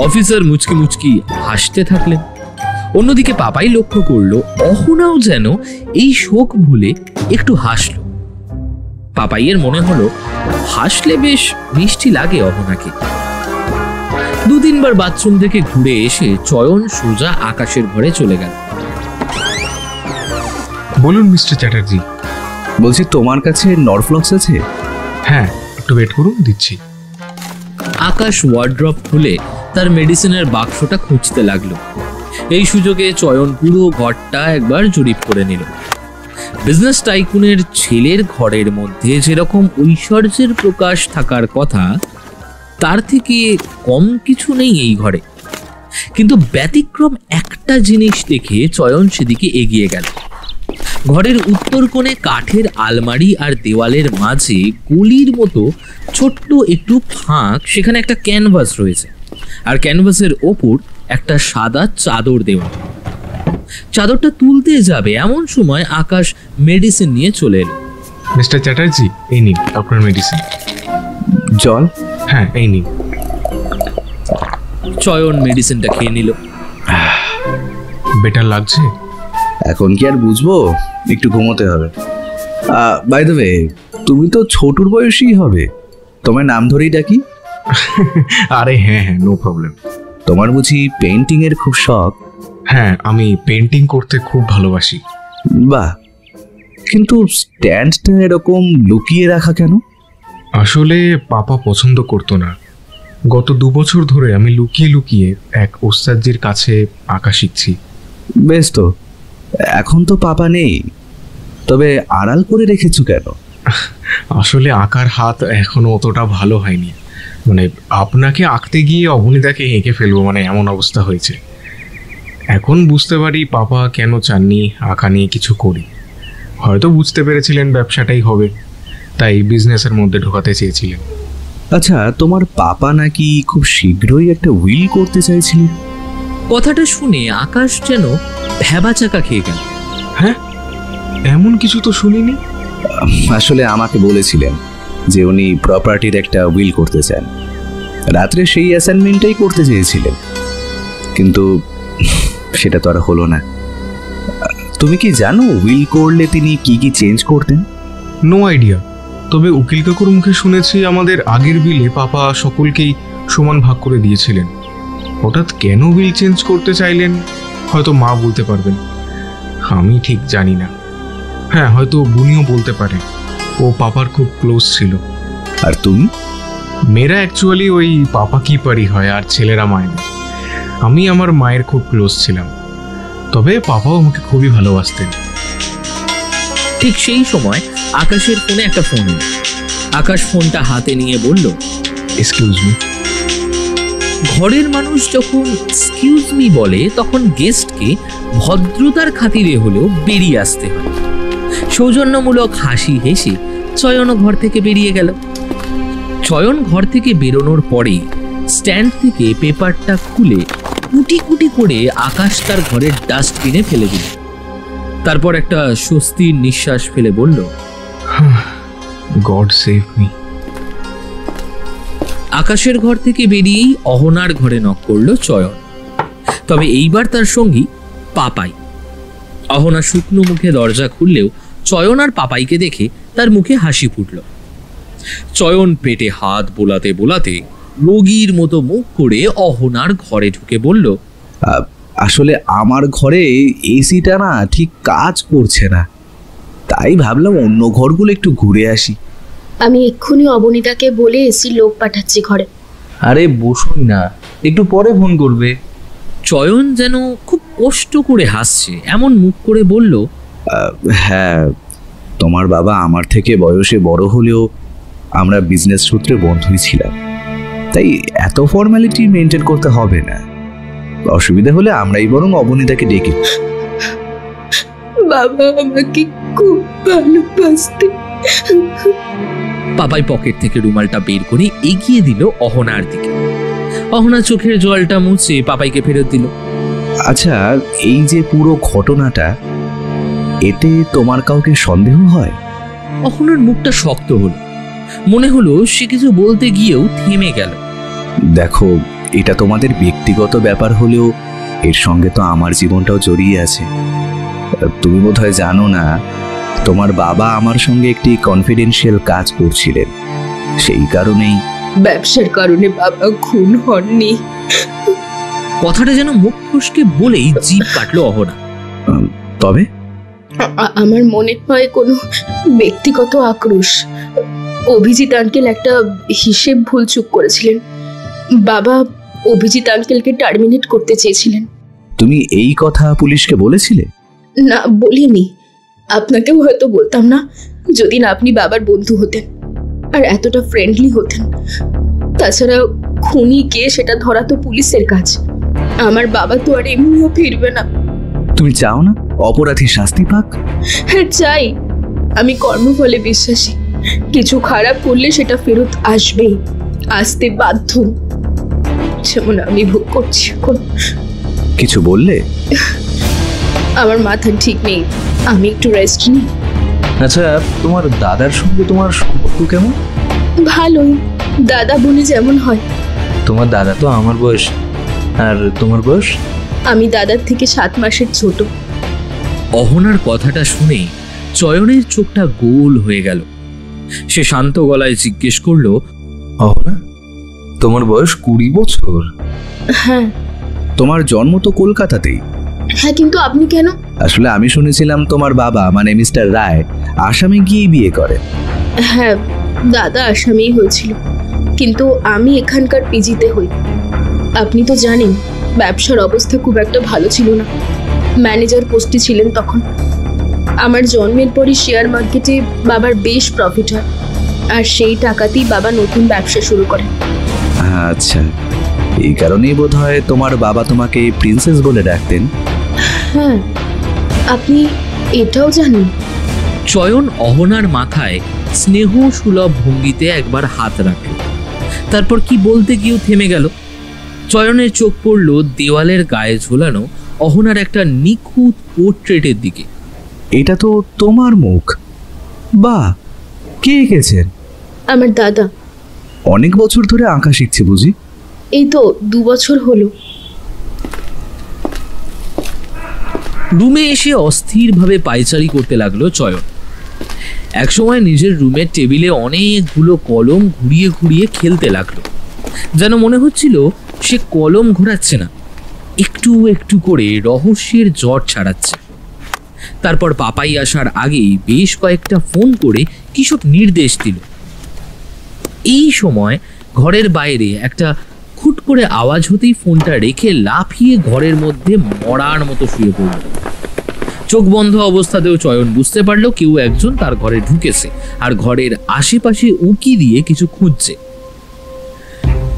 অফিসার মুচকি মুচকি হাসতে থাকলেন। অন্যদিকে পাপাই লক্ষ্য করলো অহনাও যেন এই শোক ভুলে একটু হাসলো। পাপাইয়ের মনে হলো হাসলে বেশ মিষ্টি লাগে অহনাকে। 2-3 বার বাথরুম থেকে ঘুরে এসে চয়ন সোজা আকাশের ঘরে চলে গেল। বলুন মিস্টার চ্যাটার্জি। বলছি, তোমার কাছে নরফ্লক্স আছে? হ্যাঁ, একটু ওয়েট করুন, দিচ্ছি। আকাশ ওয়ার্ড্রপ খুলে তার মেডিসিনের বাক্সটা খুঁজতে লাগলো। এই সুযোগে চয়ন পুরো ঘরটা একবার জরিপ করে নিল। বিজনেস টাইকুনের ছেলের ঘরের মধ্যে যেরকম ঐশ্বর্যের প্রকাশ থাকার কথা, তার থেকে কম কিছু নেই এই ঘরে। কিন্তু ব্যতিক্রম একটা জিনিস দেখে চয়ন সেদিকে এগিয়ে গেল। ঘরের উত্তর কোণে কাঠের আলমারি আর দেওয়ালের মাঝে গলির মতো ছোট্ট একটু ফাঁক, সেখানে একটা ক্যানভাস রয়েছে আর ক্যানভাসের ওপর একটা সাদা চাদর দেওয়া। চাদরটা তুলতে যাবে এমন সময় আকাশ মেডিসিন নিয়ে চলে এলো। মিস্টার চ্যাটার্জি, এই নিন আপনার মেডিসিন। জল? হ্যাঁ, এই নিন। চয়ন মেডিসিনটা খেয়ে নিল। বেটার লাগছে? এখন কি আর বুঝবো, একটু ঘুমোতে হবে। বাই দ্য ওয়ে, তুমি তো ছোটুর বয়সী হবে, তোমার নাম ধরেই ডাকি? আরে হ্যাঁ, নো প্রবলেম। তোমার বুঝি পেন্টিং এর খুব শখ? হ্যাঁ, আমি পেন্টিং করতে খুব ভালোবাসি। বাহ, কিন্তু স্ট্যান্ডটা এরকম লুকিয়ে রাখা কেন? আসলে পাপা পছন্দ করতো না। গত 2 বছর ধরে আমি লুকিয়ে লুকিয়ে এক ওস্তাদজির কাছে আঁকা শিখছি। বেশ তো, এখন তো পাপা নেই, তবে আড়াল করে রেখেছো কেন? আসলে আঁকার হাত এখনো অতটা ভালো হয়নি। মানে আপনাকে আঁকতে গিয়ে অবনীতাকে এঁকে ফেলবো, মানে এমন অবস্থা হয়েছে। এখন বুঝতে পারি পাপা কেন চাননি আঁকা নিয়ে কিছু করি। হয়তো বুঝতে পেরেছিলেন ব্যবসাটাই হবে, তাই বিজনেসের মধ্যে ঢোকাতে চেয়েছিলেন। আচ্ছা, তোমার পাপা নাকি খুব শীঘ্রই একটা উইল করতে চাইছিলেন? কথাটা শুনে আকাশ যেন ভ্যাবাচাকা খেয়ে গেল। হ্যাঁ, এমন কিছু তো শুনিনি। আসলে আমাকে বলেছিলেন যে উনি প্রপার্টির একটা উইল করতে চান। রাত্রে সেই অ্যাসাইনমেন্টটাই করতে চেয়েছিলেন, কিন্তু সেটা তো আর হলো না। তুমি কি জানো উইল করলে তিনি কি কি চেঞ্জ করতেন? নো আইডিয়া, তবে উকিল কাকুর মুখে শুনেছি আমাদের আগের বিলে পাপা সকলকেই সমান ভাগ করে দিয়েছিলেন। হঠাৎ কেন উইল চেঞ্জ করতে চাইলেন হয়তো মা বলতে পারবেন, আমি ঠিক জানি না। হ্যাঁ, হয়তো বুনিও বলতে পারে, ও পাপার খুব ক্লোজ ছিল। আর তুমি? মেয়েরা অ্যাকচুয়ালি ওই পাপা কি পারি হয় আর ছেলেরা মায়ের। আমি আমার মায়ের খুব ক্লোজ ছিলাম, তবে পাপাও আমাকে খুবই ভালোবাসতেন। ঠিক সেই সময় আকাশের ফোনে একটা ফোন এলো। আকাশ ফোনটা হাতে নিয়ে বলল, এক্সকিউজ মি। ঘরের মানুষ যখন এক্সকিউজ মি বলে, তখন গেস্টকে ভদ্রতার খাতিরে হলেও বেরিয়ে আসতে হয়। সৌজন্যমূলক হাসি হেসে চয়ন ঘর থেকে বেরিয়ে গেল। চয়ন ঘর থেকে বেরোনোর পরেই স্ট্যান্ড থেকে পেপারটা খুলে কুটি কুটি করে আকাশ তার ঘরের ডাস্টবিনে ফেলে দিল। তারপর একটা স্বস্তির নিঃশ্বাস ফেলে বলল, গড সেভ মি। আকাশের ঘর থেকে বেরিয়েই অহনার ঘরে নক করলো চয়ন। তবে এইবার তার সঙ্গী পাপাই। অহনা শুকনো মুখে দরজা খুললেও চয়ন আর পাপাইকে দেখে তার মুখে হাসি ফুটল। চয়ন পেটে হাত বোলাতে বোলাতে রোগীর মতো মুখ করে অহনার ঘরে ঢুকে বলল, আসলে আমার ঘরে এসিটা না ঠিক কাজ করছে না, তাই ভাবলাম অন্য ঘরগুলো একটু ঘুরে আসি। আমি এক্ষুনি অবনীতাকে বলে এসি লোক পাঠাচ্ছি ঘরে। আরে বসুন না, একটু পরে ফোন করবে। চয়ন যেন খুব কষ্ট করে হাসছে এমন মুখ করে বলল, হ্যাঁ, তোমার বাবা আমার থেকে বয়সে বড় হলেও আমরা বিজনেস সূত্রে বন্ধুই ছিলাম, তাই এত ফর্মালিটি মেনটেন করতে হবে না। অসুবিধা হলে আমরাই বরং অবনীতাকে ডেকে। বাবা আমাকে খুব ভালোবাসতে। পাপাই পকেট থেকে রুমালটা বের করে এগিয়ে দিল অহনার দিকে। অহনা চোখের জলটা মুছে পাপাইকে ফেরত দিল। আচ্ছা, এই যে পুরো ঘটনাটা, এতে তোমার কাউকে সন্দেহ হয়? অহনার মুখটা শক্ত হলো, মনে হলো সে কিছু বলতে গিয়েও থেমে গেল। দেখো, এটা তোমাদের ব্যক্তিগত ব্যাপার হলেও এর সঙ্গে তো আমার জীবনটাও জড়িয়ে আছে। তুমি বোধহয় জানো না, তোমার বাবা আমার সঙ্গে একটি কনফিডেন্সিয়াল কাজ করছিলেন, সেই কারণেই। ব্যবসার কারণে বাবা খুন হননি। কথাটা যেন মুখ ফসকে বলেই জিভ কাটলো অহনা। তবে আমার মনে হয় কোনো ব্যক্তিগত আক্রোশ। অভিজিৎ আঙ্কেল একটা হিসেব ভুল চুক করেছিলেন। বাবা অভিজিৎ আঙ্কেলকে টার্মিনেট করতে চেয়েছিলেন। তুমি এই কথা পুলিশকে বলেছিলে? না, বলিনি। আপনাকেও হয়তো বলতাম না যদি না আপনি বাবার বন্ধু হতেন আর এতটা ফ্রেন্ডলি হতেন। তাছাড়া খুনি কে সেটা ধরা তো পুলিশের কাজ। আমার বাবা তো আর এমনিও ফিরবে না। তুমি চাও না অপরাধী শাস্তি পাক? হ্যাঁ, চাই। আমি কর্মফলে বিশ্বাসী। কিছু খারাপ করলে সেটা ফেরত আসবেই, আসতে বাধ্য, যেমন আমি ভোগ করছি এখন। কিছু বললে? আমার মাথা ঠিক নেই, আমি একটু রেস্ট নিই। আচ্ছা, তোমার দাদার সঙ্গে তোমার সম্পর্ক কেমন? ভালোই, দাদা বলে যেমন হয়। তোমার দাদা তো আমার বয়স, আর তোমার বয়স? আমি দাদার থেকে 7 মাসের ছোট। অহনার কথাটা শুনে চয়নের চোখটা গোল হয়ে গেল। সে শান্ত গলায় জিজ্ঞেস করলো, অহনা, তোমার বয়স 20 বছর? হ্যাঁ। তোমার জন্ম তো কলকাতাতেই। হ্যাঁ, কিন্তু আপনি কেন? আসলে আমি শুনেছিলাম তোমার বাবা মানে মিস্টার রায় আসামে গিয়ে বিয়ে করে। হ্যাঁ, দাদা আসামেই হয়েছিল, কিন্তু আমি এখানকার পিজিতে হই। আপনি তো জানেন ব্যবসার অবস্থা খুব একটা ভালো ছিল না। ম্যানেজার পোস্টে ছিলেন তখন। আমার জন্মের পরই শেয়ার মার্কেটে বাবার বেশ প্রফিট হয়, আর সেই টাকাতেই বাবা নতুন ব্যবসা শুরু করেন। আচ্ছা, এই কারণেই বোধহয় তোমার বাবা তোমাকে প্রিন্সেস বলে ডাকতেন। হ্যাঁ, আপনি এটাও জানেন? চয়ন অহনার মাথায় স্নেহ সুলভ ভঙ্গিতে একবার হাত রাখল, তারপর কি বলতে গিয়েও থেমে গেল। চয়নের চোখ পড়ল দেওয়ালের গায়ে ঝোলানো অহনার একটা নিখুঁত পোর্ট্রেটের দিকে। এটা তো তোমার মুখ। বাহ, কে এঁকেছেন? আমার দাদা। অনেক বছর ধরে আঁকা শিখছে বুঝি? এই তো 2 বছর হলো। রুমে এসে অস্থিরভাবে পায়চারি করতে লাগলো চয়ন। একসময় নিজের রুমের টেবিলে অনেকগুলো কলম ঘুরিয়ে ঘুরিয়ে খেলতে লাগলো, যেন মনে হচ্ছিল সে কলম ঘোরাচ্ছে না, একটু একটু করে রহস্যের জট ছাড়াচ্ছে। তারপর পাপাই আসার আগেই বেশ কয়েকটা ফোন করে কিসব নির্দেশ দিল। এই সময় ঘরের বাইরে একটা খুট করে আওয়াজ হতেই ফোনটা রেখে লাফিয়ে ঘরের মধ্যে মরার মতো শুয়ে পড়ল। চোখ বন্ধ অবস্থাতেও চয়ন বুঝতে পারলো কেউ একজন তার ঘরে ঢুকেছে আর ঘরের আশেপাশে উঁকি দিয়ে কিছু খুঁজছে।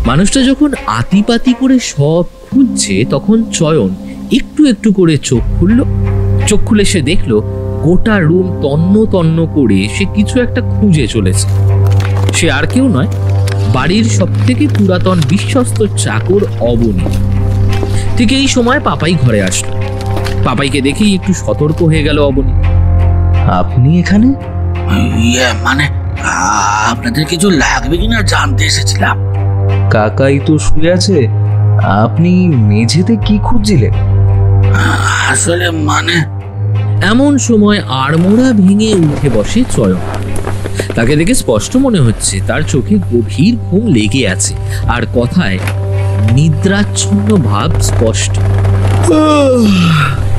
মানুষটা যখন আতিপাতি করে সব খুঁজছে তখন চয়ন একটু একটু করে চোখ খুলল। চোখ খুলে সে দেখলো গোটা রুম তন্ন তন্ন করে সে কিছু একটা খুঁজে চলেছে। সে আর কেউ নয়, বাড়ির সবথেকে পুরাতন বিশ্বস্ত চাকর অবনী। ঠিক এই সময় পাপাই ঘরে আসলো। পাপাইকে দেখেই একটু সতর্ক হয়ে গেল অবনী। আপনি এখানে? মানে আপনাদের কিছু লাগবে কিনা জানতে এসেছিলাম। কাকাই তো শুয়ে আছে, আপনি মেঝেতে কি খুঁজছিলেন? আসলে মানে এমন সময় আড়মোড়া ভেঙে উঠে বসে চয়ন। তাকে দেখে স্পষ্ট মনে হচ্ছে তার চোখে গভীর ঘুম লেগে আছে, আর কথায় নিদ্রাচ্ছন্ন ভাব স্পষ্ট।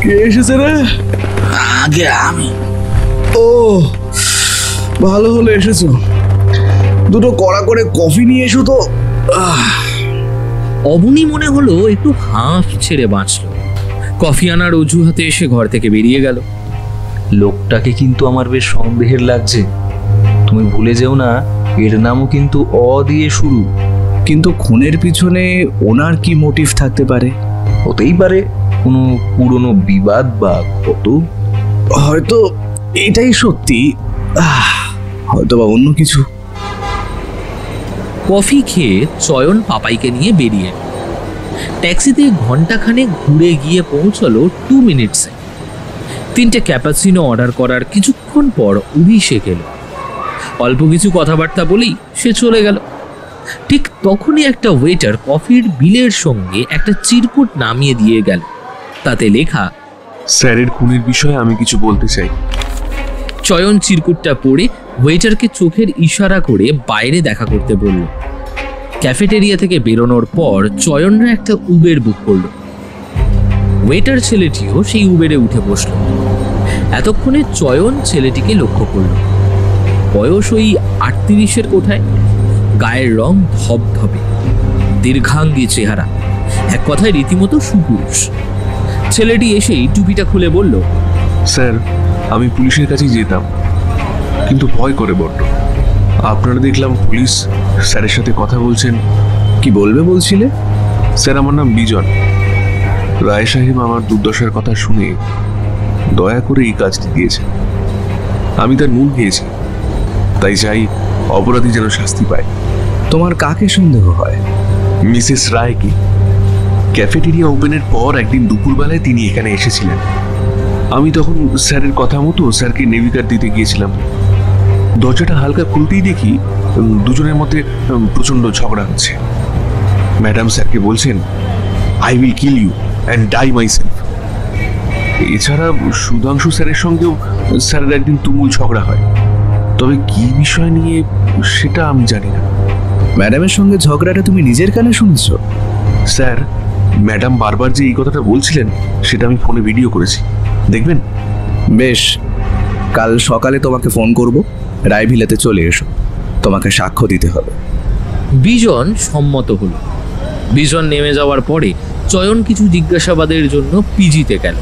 কে এসেছে রে? আগে আমি। ও ভালো হলো এসেছো, দুটো কড়া করে কফি নিয়ে এসো তো। অবনী মনে হলো একটু হাঁফ ছেড়ে বাঁচলো। কফি আনার অজুহাতে এসে ঘর থেকে বেরিয়ে গেল। লোকটাকে কিন্তু আমার বেশ সন্দেহের লাগছে। তুমি ভুলে যেও না, এর নামও কিন্তু অ দিয়ে শুরু। কিন্তু খুনের পিছনে ওনার কি মোটিভ থাকতে পারে? হতেই পারে কোনো পুরনো বিবাদ বা কত, হয়তো এটাই সত্যি, হয়তো বা অন্য কিছু। কফি খেয়ে চয়ন পাপাইকে নিয়ে বেরিয়ে ট্যাক্সিতে ঘন্টাখানেক ঘুরে গিয়ে পৌঁছলো 2 মিনিটসে। 3টে ক্যাপাচিনো অর্ডার করার কিছুক্ষণ পর অভিষেক এলো। অল্প কিছু কথাবার্তা বলেই সে চলে গেল। ঠিক তখনই একটা ওয়েটার কফির বিলের সঙ্গে একটা চিরকুট নামিয়ে দিয়ে গেল। তাতে লেখা, স্যারের খুনের বিষয়ে আমি কিছু বলতে চাই। চয়ন চিরকুটটা পড়ে ওয়েটারকে চোখের ইশারা করে বাইরে দেখা করতে বলল। ক্যাফেটেরিয়া থেকে বেরোনোর পর চয়নরা একটা উবের বুক করলো। ওয়েটার ছেলেটিও সেই উবেরে উঠে বসল। এতক্ষণে চয়ন ছেলেটিকে লক্ষ্য করল। বয়স ওই 38-এর কোঠায়, গায়ের রং ধবধবে, দীর্ঘাঙ্গী চেহারা, এক কথায় রীতিমতো সুপুরুষ। ছেলেটি এসেই টুপিটা খুলে বলল, স্যার আমি পুলিশের কাছেই যেতাম, কিন্তু ভয় করে বড্ড। আপনারা দেখলাম পুলিশ স্যারের সাথে কথা বলছেন। কি বলবে বলছিলে? স্যার আমার নাম বিজন। রায় সাহেব আমার দুর্দশার কথা শুনে দয়া করে এই কাজটি দিয়েছেন। আমি তার নুন খেয়েছি, তাই চাই অপরাধী যেন শাস্তি পায়। তোমার কাকে সন্দেহ হয়? মিসেস রায়কে। ক্যাফেটেরিয়া ওপেনের পর একদিন দুপুরবেলায় তিনি এখানে এসেছিলেন। আমি তখন স্যারের কথা মতো স্যারকে নেভিকার দিতে গিয়েছিলাম। দরজাটা হালকা খুলতেই দেখি দুজনের মধ্যে প্রচন্ড ঝগড়া হচ্ছে। ম্যাডাম স্যারকে বলছেন, I will kill you and die myself. এছাড়া সুধাংশু স্যারের সঙ্গেও স্যারের একদিন তুমুল ঝগড়া হয়, তবে কি বিষয় নিয়ে সেটা আমি জানি না। ম্যাডামের সঙ্গে ঝগড়াটা তুমি নিজের কানে শুনছো? স্যার ম্যাডাম বারবার যে এই কথাটা বলছিলেন সেটা আমি ফোনে ভিডিও করেছি, দেখবেন? বেশ, কাল সকালে তোমাকে ফোন করব, রায়ভিলাতে চলে এসো, তোমাকে সাক্ষ্য দিতে হবে। বিজন সম্মত হলো। বিজন নেমে যাওয়ার পরে চয়ন কিছু জিজ্ঞাসাবাদের জন্য পিজিতে গেল।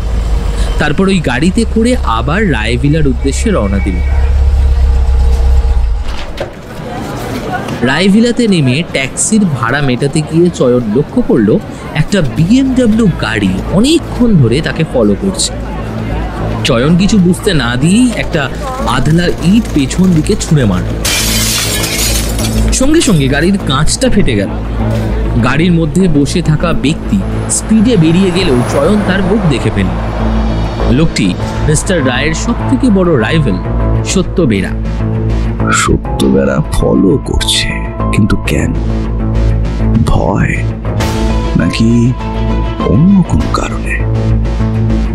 তারপর ওই গাড়িতে করে আবার রায়ভিলার উদ্দেশ্যে রওনা দিল। রায়ভিলাতে নেমে ট্যাক্সির ভাড়া মেটাতে গিয়ে চয়ন লক্ষ্য করলো একটা BMW গাড়ি অনেকক্ষণ ধরে তাকে ফলো করছে। চয়ন কিছু বুঝতে না দিয়েই একটা আধলা ইট পেছন দিকে ছুঁড়ে মারল। সঙ্গে সঙ্গে গাড়ির কাঁচটা ফেটে গেল। গাড়ির মধ্যে বসে থাকা ব্যক্তি স্পিডে বেরিয়ে গেলেও চয়ন তার মুখ দেখে ফেলল। লোকটি মিস্টার রায়ের সব থেকে বড় রাইভেল সত্যবেরা। সত্যবেরা ফলো করছে, কিন্তু কেন? ভয় নাকি অন্য কোনো কারণে?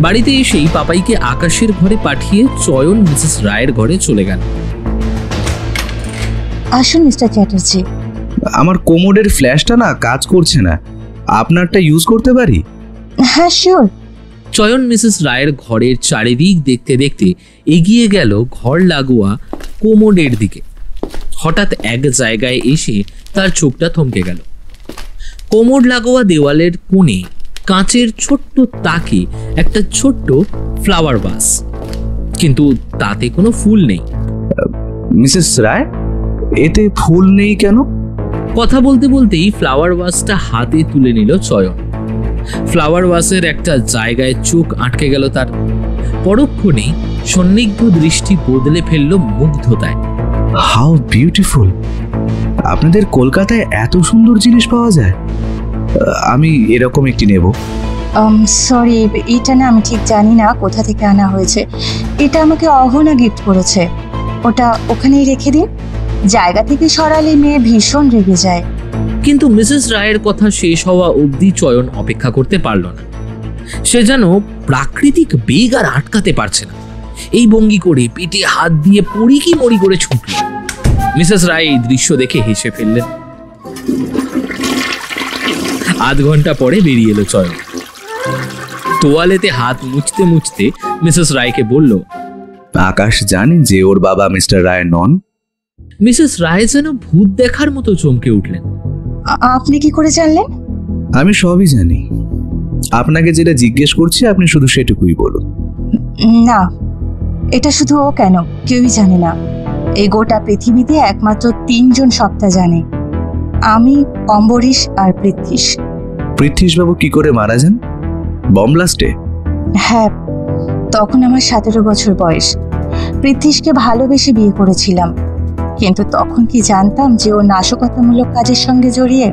বাড়িতে এসেই পাপাইকে আকাশের ঘরে পাঠিয়ে চয়ন মিসেস রায়ের ঘরে চলে গেল। আসুন মিস্টার চ্যাটার্জি। আমার কোমোডের ফ্ল্যাশটা না কাজ করছে না, আপনারটা ইউজ করতে পারি? হ্যাঁ শিওর। চয়ন মিসেস রায়ের ঘরের চারিদিক দেখতে দেখতে এগিয়ে গেল ঘর লাগোয়া কোমোডের দিকে। হঠাৎ এক জায়গায় এসে তার চোখটা থমকে গেল। কোমোড লাগোয়া দেওয়ালের কোণে কাঁচের ছোট্ট তাকে একটা ছোট্ট ফ্লাওয়ার ভাস, কিন্তু তাতে কোনো ফুল নেই। মিসেস রায়, এতে ফুল নেই কেন? কথা বলতে বলতেই ফ্লাওয়ার ভাসটা হাতে তুলে নিল চয়ন। ফ্লাওয়ার ভাসের একটা জায়গায় চোখ আটকে গেল তার। পরক্ষণেই সন্নিগ্ধ দৃষ্টি বদলে ফেলল মুগ্ধতায়। How beautiful! আপনাদের কলকাতায় এত সুন্দর জিনিস পাওয়া যায়? আমি এরকম একটি নেব। সরি, এটা না আমি ঠিক জানি না কোথা থেকে আনা হয়েছে। এটা আমাকে অহনা গিফট করেছে। ওটা ওখানেই রেখে দিন, জায়গা থেকে সরালে মেয়ে ভীষণ রেগে যায়। কিন্তু মিসেস রায়ের কথা শেষ হওয়া অবধি চয়ন অপেক্ষা করতে পারল না। সে যেন প্রাকৃতিক বেগ আর আটকাতে পারছে না। এই ভঙ্গি করে পেটে হাত দিয়ে পড়ি কি মরি করে ছুটল। মিসেস রায় এই দৃশ্য দেখে হেসে ফেললেন। আধ ঘন্টা পরে বেরিয়ে এলো চয়ন। তোয়ালেতে হাত মুছতে মুছতে মিসেস রায়কে বলল, আকাশ জানে যে ওর বাবা মিস্টার রায় নন? মিসেস রায় যেন ভূত দেখার মতো চমকে উঠলেন। আপনি কি করে জানলেন? আমি সবই জানি। আপনাকে যেটা জিজ্ঞেস করছি আপনি শুধু সেটুকুই বলুন। না, এটা শুধু ও কেন, কেউই জানে না। এই গোটা পৃথিবীতে একমাত্র 3 জন সত্তা জানে, আমি, অম্বরীশ আর পৃথ্বীশ। পৃথ্বীশবাবু কি করে মারা যান? বম ব্লাস্টে? হ্যাঁ, তখন আমার 17 বছর বয়স। পৃথ্বীশকে ভালোবেসে বিয়ে করেছিলাম, কিন্তু তখন কি জানতাম যে ও নাশকতামূলক কাজের সঙ্গে জড়িয়ে?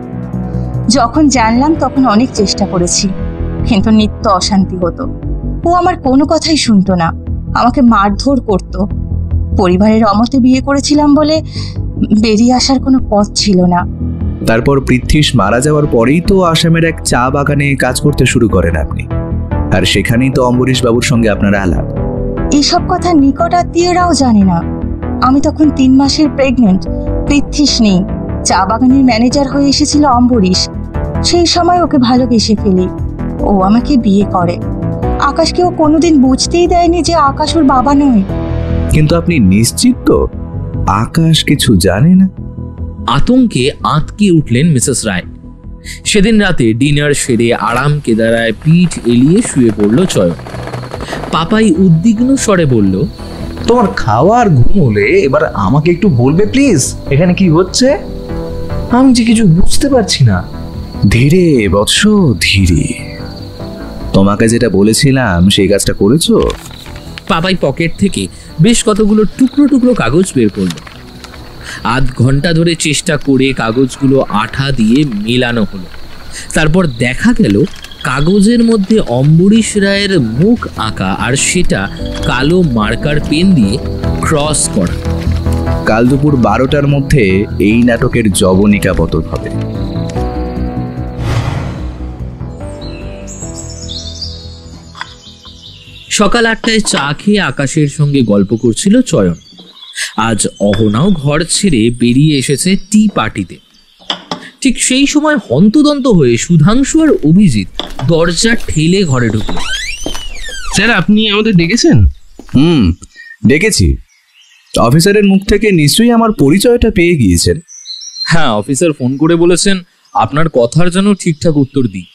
যখন জানলাম তখন অনেক চেষ্টা করেছি, কিন্তু নিত্য অশান্তি হতো। ও আমার কোনো কথাই শুনতো না, আমাকে মারধর করত। পরিবারের অমতে বিয়ে করেছিলাম বলে বেরিয়ে আসার কোনো পথ ছিল না। তারপর পৃথ্বীশ মারা যাওয়ার পরেই তো আসামের এক চা বাগানে কাজ করতে শুরু করেন আপনি, আর সেখানেই তো অম্বরীশ বাবুর সঙ্গে আপনার আলাপ। এইসব কথা নিকট আত্মীয়রাও জানে না। আমি তখন 3 মাসের প্রেগনেন্ট। পৃথ্বীশ নেই, চা বাগানের ম্যানেজার হয়ে এসেছিল অম্বরীশ। সেই সময় ওকে ভালোবেসে ফেলি, ও আমাকে বিয়ে করে। আকাশকে ও কোনোদিন বুঝতেই দেয়নি যে আকাশ ওর বাবা নয়। কিন্তু আপনি নিশ্চিত তো আকাশ কিছু জানে না? আতঙ্কে আঁতকে উঠলেন মিসেস রায়। সেদিন রাতে ডিনার সেরে আরাম কেদারায় পিঠ এলিয়ে শুয়ে পড়ল চয়ন। পাপাই উদ্বিগ্ন স্বরে বলল, তোমার খাওয়ার ঘুম হলে এবার আমাকে একটু বলবে প্লিজ, এখানে কি হচ্ছে? আমি যে কিছু বুঝতে পারছি না। ধীরে বৎস, ধীরে। তোমাকে যেটা বলেছিলাম সেই কাজটা করেছো? পাপাই পকেট থেকে বেশ কতগুলো টুকরো টুকরো কাগজ বের করল। আধ ঘন্টা ধরে চেষ্টা করে কাগজগুলো আঠা দিয়ে মেলানো হলো। তারপর দেখা গেল কাগজের মধ্যে অম্বরীশ রায়ের মুখ আঁকা, আর সেটা কালো মার্কার পেন দিয়ে ক্রস করা। কাল দুপুর 12টার মধ্যে এই নাটকের জবনিকা পতন হবে। সকাল 8টায় চা খেয়ে আকাশের সঙ্গে গল্প করছিল চয়ন। আজ অহনাও ঘর ছেড়ে বেরিয়ে এসেছে টি পার্টিতে। ঠিক সেই সময় হন্তদন্ত হয়ে সুধাংশু আর অভিজিৎ দরজা ঠেলে ঘরে ঢুকল। স্যার, আপনি আমাদের ডেকেছেন? ডেকেছি। অফিসারের মুখ থেকে নিশ্চয়ই আমার পরিচয়টা পেয়ে গিয়েছেন। হ্যাঁ, অফিসার ফোন করে বলেছেন আপনার কথার যেন ঠিকঠাক উত্তর দিই।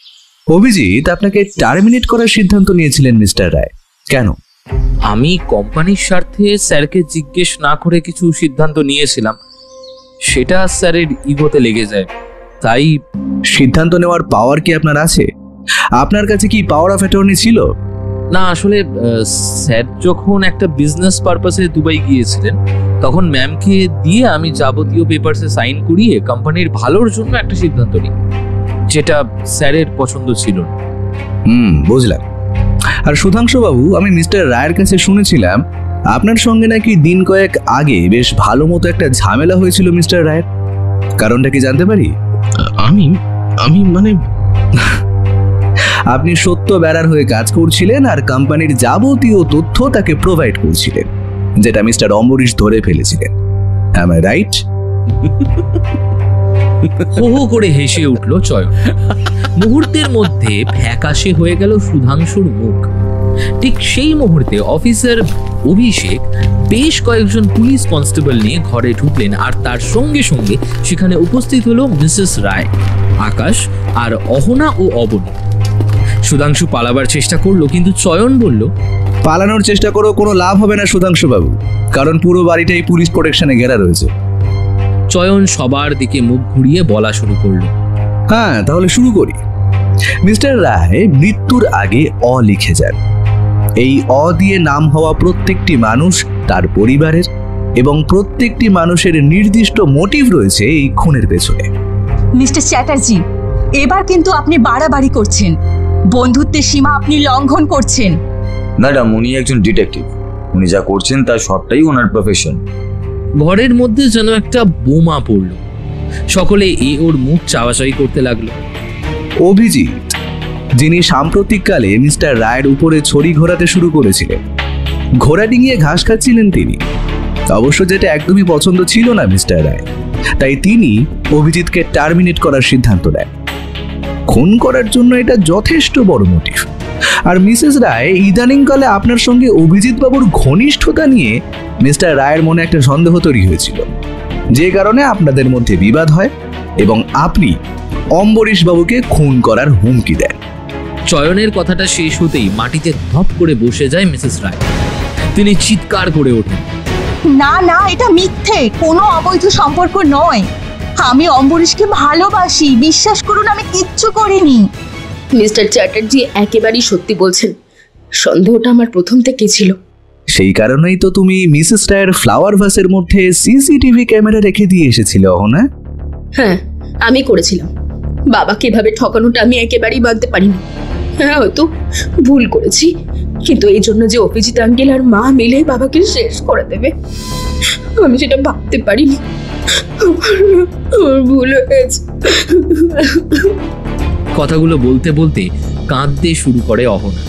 অভিজিৎ আপনাকে টার্মিনেট করার সিদ্ধান্ত নিয়েছিলেন মিস্টার রায়, কেন? আমি কোম্পানির স্বার্থে স্যারকে জিজ্ঞেস না করে কিছু সিদ্ধান্ত নিয়েছিলাম, সেটা স্যারের ইগোতে লেগে যায়, তাই। সিদ্ধান্ত নেওয়ার পাওয়ার কি আপনার আছে? আপনার কাছে কি পাওয়ার অফ অ্যাটর্নি ছিল? না, আসলে স্যার যখন একটা বিজনেস পারপাসে দুবাই গিয়েছিলেন, তখন ম্যামকে দিয়ে আমি যাবতীয় পেপারসে সাইন করিয়ে কোম্পানির ভালোর জন্য একটা সিদ্ধান্ত নিই, যেটা স্যারের পছন্দ ছিল না। বুঝলাম। আর সুধাংশু বাবু, আমি মিস্টার রায়ের কাছে শুনেছিলাম আপনার সঙ্গে নাকি দিন কয়েক আগে বেশ ভালো মতো একটা ঝামেলা হয়েছিল মিস্টার রায়ের। কারণটা কি জানতে পারি? আমি মানে আপনি সত্য বেড়ার হয়ে কাজ করছিলেন আর কোম্পানির যাবতীয় তথ্য তাকে প্রোভাইড করছিলেন, যেটা মিস্টার অম্বরীশ ধরে ফেলেছিলেন। Am I right? হো হো করে হেসে উঠল চয়ন। মুহূর্তের মধ্যে ফ্যাকাশে হয়ে গেল সুধাংশুর মুখ। ঠিক সেই মুহূর্তে অফিসার অভিষেক বেশ কয়েকজন পুলিশ কনস্টেবল নিয়ে ঘরে ঢুকলেন, আর তার সঙ্গে সঙ্গে সেখানে উপস্থিত হলো মিসেস রায়, আকাশ আর অহনা ও অবনী। সুধাংশু পালাবার চেষ্টা করলো, কিন্তু চয়ন বলল, পালানোর চেষ্টা করো, কোনো লাভ হবে না সুধাংশু বাবু, কারণ পুরো বাড়িটাই পুলিশ প্রোটেকশনে ঘেরা রয়েছে। চয়ন সবার দিকে মুখ ঘুরিয়ে বলা শুরু করলো, হ্যাঁ তাহলে শুরু করি। মিস্টার রায় মৃত্যুর আগে অ লিখে যান। এই অ দিয়ে নাম হওয়া প্রত্যেকটি মানুষ তার পরিবারের, এবং প্রত্যেকটি মানুষের নির্দিষ্ট মোটিভ রয়েছে এই খুনের পেছনে। মিস্টার চ্যাটার্জি, এবার কিন্তু আপনি বাড়াবাড়ি করছেন, বন্ধুত্বের সীমা আপনি লঙ্ঘন করছেন। ম্যাডাম, উনি একজন ডিটেকটিভ, উনি যা করছেন তার সবটাই ওনার প্রফেশন। ঘরের মধ্যে যেন একটা বোমা পড়ল, সকলে ওর মুখ চাওয়াচাই করতে লাগলো। অভিজিৎ, যিনি সাম্প্রতিককালে মিস্টার রায়ের উপরে ছড়ি ঘোরাতে শুরু করেছিলেন, ঘোড়া ডিঙিয়ে ঘাস খাচ্ছিলেন তিনি। অবশ্য যেটা একদমই পছন্দ ছিল না মিস্টার রায়, তাই তিনি অভিজিৎকে টার্মিনেট করার সিদ্ধান্ত নেন। খুন করার জন্য এটা যথেষ্ট বড় মোটিভ। আর মিসেস রায় ইদানিংকালে আপনার সঙ্গে অভিজিৎ বাবুর ঘনিষ্ঠতা নিয়ে মিস্টার রায়ের মনে একটা সন্দেহ তৈরি হয়েছিল, যে কারণে আপনাদের মধ্যে বিবাদ হয় এবং আপনি অম্বরীশ বাবুকে খুন করার হুমকি দেন। চয়নের কথাটা শেষ হতেই মাটিতে ধপ করে বসে যায় মিসেস রায়। তিনি চিৎকার করে ওঠেন, না না, এটা মিথ্যে, কোনো অবৈধ সম্পর্ক নয়। আমি অম্বরীশকে ভালোবাসি, বিশ্বাস করুন, আমি কিচ্ছু করিনি। মিস্টার চ্যাটার্জি একেবারেই সত্যি বলছেন, সন্দেহটা আমার প্রথম থেকে ছিল। সেই কারণেই তো তুমি মিসেস রায়ের ফ্লাওয়ার ভাসের মধ্যে সিসিটিভি ক্যামেরা রেখে দিয়ে এসেছিল, না? হ্যাঁ, আমি করেছিলাম। বাবাকে এভাবে ঠকানোটা আমি একেবারেই মানতে পারিনি। হ্যাঁ, হয়তো ভুল করেছি, কিন্তু এই জন্য যে অভিজিৎ আঙ্কেল আর মা মিলে বাবাকে শেষ করে দেবে, আমি সেটা ভাবতে পারিনি। আমার ভুল হয়েছে। কথাগুলো বলতে বলতে কাঁদতে শুরু করে অহনা।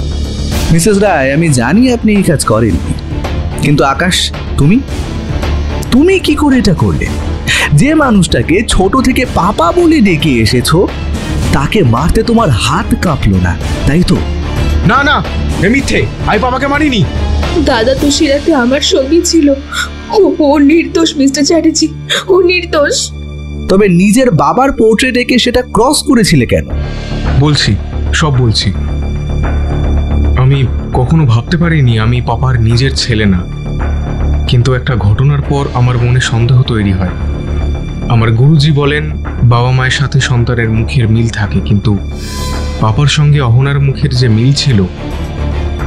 মিসেস রায়, আমি জানি আপনি এই কাজ করেননি, কিন্তু আকাশ, তুমি কি করে এটা করলে? যে মানুষটাকে ছোট থেকে পাপা বলে ডেকে এসেছো, তাকে মারতে তোমার হাত কাঁপলো না, তাই তো? না না, এ মিথ্যে, আমি বাবাকে মারিনি। দাদা তো সিরাতে আমার সঙ্গী ছিল। ও নির্দোষ মিস্টার চ্যাটার্জি, ও নির্দোষ। তবে নিজের বাবার পোর্ট্রেট এঁকে সেটা ক্রস করেছিলে কেন? বলছি, সব বলছি। আমি কখনো ভাবতে পারিনি আমি পাপার নিজের ছেলে না, কিন্তু একটা ঘটনার পর আমার মনে সন্দেহ তৈরি হয়। আমার গুরুজি বলেন বাবা মায়ের সাথে সন্তানের মুখের মিল থাকে, কিন্তু পাপার সঙ্গে অহনার মুখের যে মিল ছিল,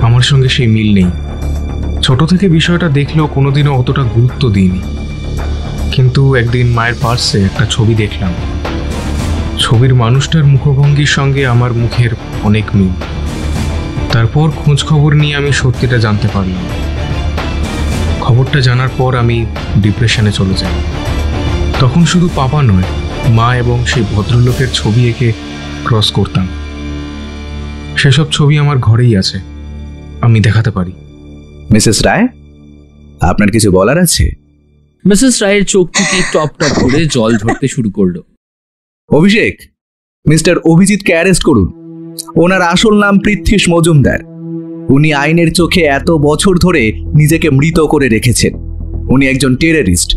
আমার সঙ্গে সেই মিল নেই। ছোট থেকে বিষয়টা দেখলেও কোনোদিনও অতটা গুরুত্ব দিইনি, কিন্তু একদিন মায়ের পার্সে একটা ছবি দেখলাম। ছবির মানুষটার মুখভঙ্গির সঙ্গে আমার মুখের অনেক মিল। তারপর খোঁজ খবর নিয়ে আমি সত্যিটা জানতে পারলাম। খবরটা জানার পর আমি ডিপ্রেশনে চলে যাই। তখন শুধু পাপা নয়, মা এবং সেই ভদ্রলোকের ছবি এঁকে ক্রস করতাম। সেসব ছবি আমার ঘরেই আছে, আমি দেখাতে পারি। মিসেস রায়, আপনার কিছু বলার আছে? মিসেস রায়ের চোখ থেকে টপ টপ করে জল ঝরতে শুরু করলো। অভিষেক, মিস্টার অভিজিৎকে অ্যারেস্ট করুন। ওনার আসল নাম পৃথ্বীশ মজুমদার। উনি আইনের চোখে এত বছর ধরে নিজেকে মৃত করে রেখেছেন। উনি একজন টেররিস্ট।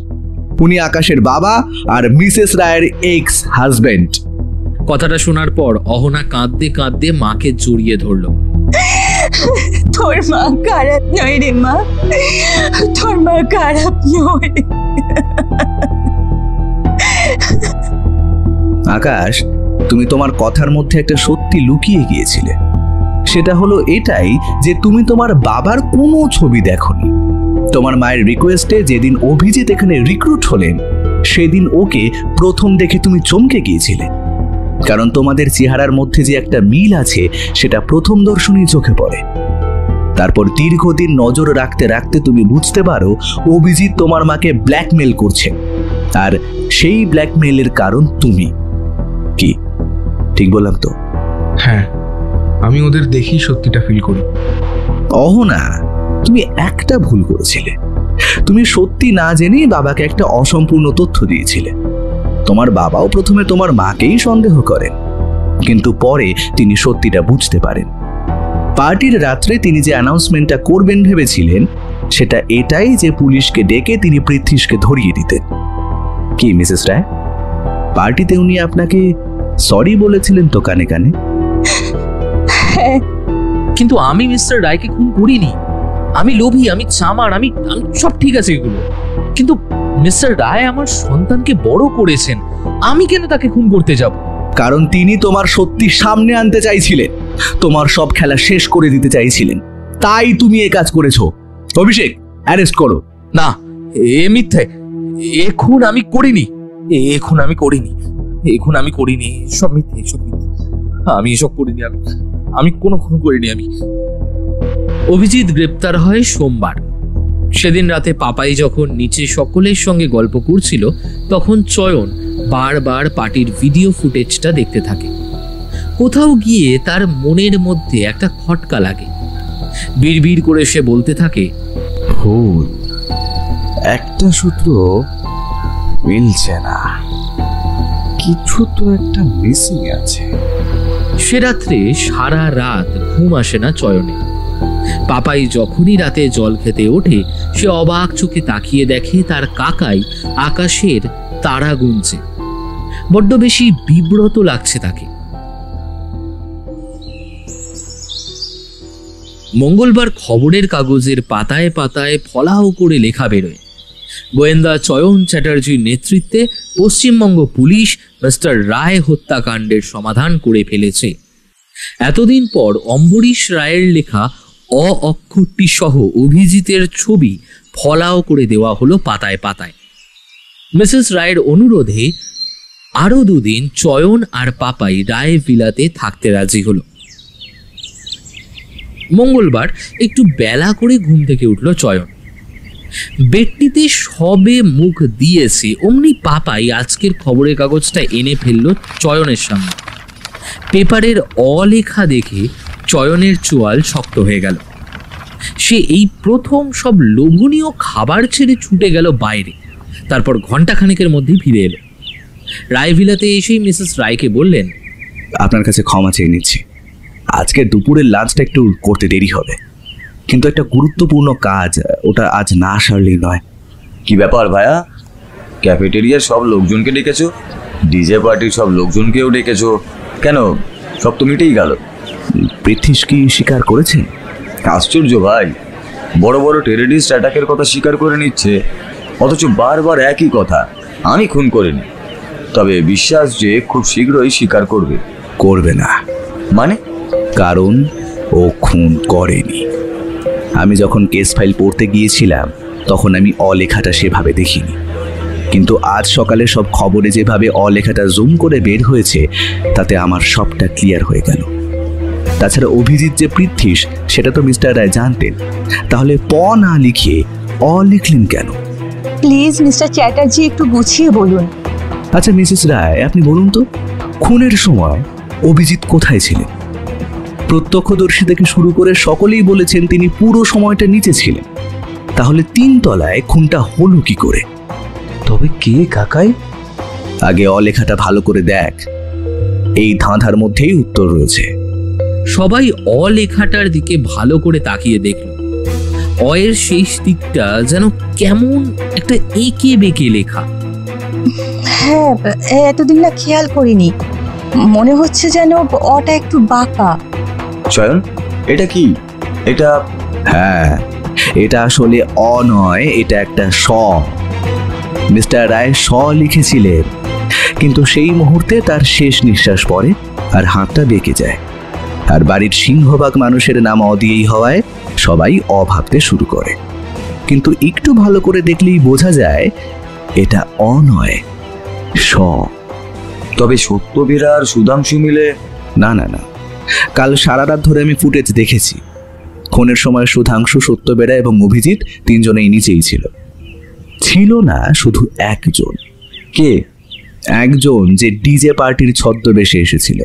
উনি আকাশের বাবা আর মিসেস রায়ের এক্স হাজবেন্ড। কথাটা শোনার পর অহনা কাঁদতে কাঁদতে মাকে জড়িয়ে ধরল। তোর মা খারাপ নয় রে মা, তোর মা খারাপ নয়। আকাশ, তুমি তোমার কথার মধ্যে একটা সত্যি লুকিয়ে গিয়েছিলে। সেটা হলো এটাই যে তুমি তোমার বাবার কোনো ছবি দেখোনি। তোমার মায়ের রিকোয়েস্টে যেদিন অভিজিৎ এখানে রিক্রুট হলেন, সেদিন ওকে প্রথম দেখে তুমি চমকে গিয়েছিলে, কারণ তোমাদের চেহারার মধ্যে যে একটা মিল আছে সেটা প্রথম দর্শনেই চোখে পড়ে। তারপর দীর্ঘদিন নজর রাখতে রাখতে তুমি বুঝতে পারো অভিজিৎ তোমার মাকে ব্ল্যাকমেল করছে, আর সেই ব্ল্যাকমেলের কারণ তুমি। কি ঠিক বললাম তো? হ্যাঁ, আমি ওদের দেখি সত্যিটা ফিল করি। অহনা, তুমি একটা ভুল করেছিলে। তুমি সত্যি না জেনেই বাবাকে একটা অসম্পূর্ণ তথ্য দিয়েছিলে। তোমার বাবাও প্রথমে তোমার মাকেই সন্দেহ করেন, কিন্তু পরে তিনি সত্যিটা বুঝতে পারেন। পার্টির রাত্রে তিনি যে অ্যানাউন্সমেন্টটা করবেন ভেবেছিলেন, সেটা এটাই যে পুলিশকে ডেকে তিনি পৃথ্বীশকে ধরিয়ে দিতেন। কি মিসেস রায়, পার্টিতে উনি আপনাকে সরি বলেছিলেন তো কানে কানে? কিন্তু আমি মিস্টার রায়কে খুন করিনি। আমি লোভী, আমি চামার, আমি সব ঠিক আছে এগুলো, কিন্তু মিস্টার রায় আমার সন্তানকে বড় করেছেন, আমি কেন তাকে খুন করতে যাব? কারণ তিনি তোমার সত্যি সামনে আনতে চাইছিলেন, তোমার সব খেলা শেষ করে দিতে চাইছিলেন, তাই তুমি এ কাজ করেছো। অভিষেক, অ্যারেস্ট করো। না, এ মিথ্যে, এখন আমি করিনি, সব মিথ্যে, আমি এসব করিনি, আমি কোনো খুন করিনি। অভিজিৎ গ্রেপ্তার হয় সোমবার। সেদিন রাতে পাপাই যখন নিচে সকলের সঙ্গে গল্প করছিল, তখন চয়ন বারবার পার্টির ভিডিও ফুটেজটা দেখতে থাকে। কোথাও গিয়ে তার মনের মধ্যে একটা খটকা লাগে। বিড়বিড় করে সে বলতে থাকে, ভুল, একটা সূত্র মিলছে না, কিছু তো একটা মিসিং আছে। সে রাত্রে সারা রাত ঘুম আসে না চয়নে। পাপাই যখনই রাতে জল খেতে ওঠে, সে অবাক চোখে তাকিয়ে দেখে তার কাকাই আকাশের তারা গুনছে। বড্ড বেশি বিব্রত লাগছে তাকে। মঙ্গলবার খবরের কাগজের পাতায় পাতায় ফলাও করে লেখা বেরোয়, গোয়েন্দা চয়ন চ্যাটার্জির নেতৃত্বে পশ্চিমবঙ্গ পুলিশ মিস্টার রায় হত্যাকাণ্ডের সমাধান করে ফেলেছে। এতদিন পর অম্বরীশ রায়ের লেখা অক্ষরটি সহ অভিজিতের ছবি ফলাও করে দেওয়া হলো পাতায় পাতায়। মিসেস রায়ের অনুরোধে আরো 2 দিন চয়ন আর পাপাই রায় ভিলাতে থাকতে রাজি হলো। মঙ্গলবার একটু বেলা করে ঘুম থেকে উঠল চয়ন। বেডটিতে সবে মুখ দিয়েছে অমনি পাপাই আজকের খবরের কাগজটা এনে ফেলল চয়নের সামনে। পেপারের অলেখা দেখে চয়নের চোয়াল শক্ত হয়ে গেল। সে এই প্রথম সব লোভনীয় খাবার ছেড়ে ছুটে গেল বাইরে। তারপর ঘন্টাখানেকের মধ্যেই ফিরে এলো। রায়ভিলাতে এসেই মিসেস রায়কে বললেন, আপনার কাছে ক্ষমা চেয়ে নিচ্ছি, আজকে দুপুরের লাঞ্চটা একটু করতে দেরি হবে, কিন্তু একটা গুরুত্বপূর্ণ কাজ, ওটা আজ না সারলেই নয়। কি ব্যাপার ভাইয়া, ক্যাফেটেরিয়ার সব লোকজনকে ডেকেছো, ডিজে পার্টির সব লোকজনকেও ডেকেছো, কেন সব তো মিটেই গেল? পৃথ্বীশ কি স্বীকার করেছেন? আশ্চর্য ভাই, বড় বড় টেররিস্ট অ্যাটাকের কথা স্বীকার করে নিচ্ছে, অথচ বারবার একই কথা, আমি খুন করিনি। তবে বিশ্বাস যে খুব শীঘ্রই স্বীকার করবে। করবে না মানে? কারণ ও খুন করেনি। আমি যখন কেস ফাইল পড়তে গিয়েছিলাম তখন আমি অলেখাটা সেভাবে দেখিনি, কিন্তু আজ সকালে সব খবরে যেভাবে অলেখাটা জুম করে বের হয়েছে তাতে আমার সবটা ক্লিয়ার হয়ে গেল। তাছাড়া অভিজিৎ যে পৃথ্বীশ সেটা তো মিস্টার রায় জানতেন, তাহলে প না লিখে অ লিখলেন কেন? প্লিজ মিস্টার চ্যাটার্জি একটু গুছিয়ে বলুন। আচ্ছা মিসেস রায়, আপনি বলুন তো, খুনের সময় অভিজিৎ কোথায় ছিলেন? প্রত্যক্ষদর্শী থেকে শুরু করে সকলেই বলেছেন তিনি পুরো সময়টা নিচে ছিলেন। তাহলে 3 তলায় খুনটা হলো কি করে? তবে কে কাকাই? আগে অলেখাটা ভালো করে দেখ, এই ধাঁধার মধ্যেই উত্তর রয়েছে। সবাই অলেখাটার দিকে ভালো করে তাকিয়ে দেখল। অয়ের শেষ দিকটা যেন কেমন একটা এঁকে বেঁকে লেখা। হ্যাঁ, এতদিন না খেয়াল করিনি, মনে হচ্ছে যেন অটা একটু বাঁকা। চয়ন, এটা কি? এটা? হ্যাঁ, এটা আসলে অ নয়, এটা একটা স। মিস্টার রায় স লিখেছিলেন, কিন্তু সেই মুহূর্তে তার শেষ নিঃশ্বাস পড়ে আর হাতটা বেঁকে যায়। আর বাড়ির সিংহভাগ মানুষের নাম অ দিয়েই হওয়ায় সবাই অ ভাবতে শুরু করে, কিন্তু একটু ভালো করে দেখলেই বোঝা যায় এটা অ নয়, স। তবে সত্যবীর আর সুধাংশু মিলে? না না না, কাল সারা রাত ধরে আমি ফুটেজ দেখেছি। খুনের সময় সুধাংশু, সত্যবেরা এবং অভিজিৎ 3 জনেই নিচেই ছিল। ছিল না শুধু একজন। কে? একজন যে ডিজে পার্টির ছদ্মবেশে এসেছিল,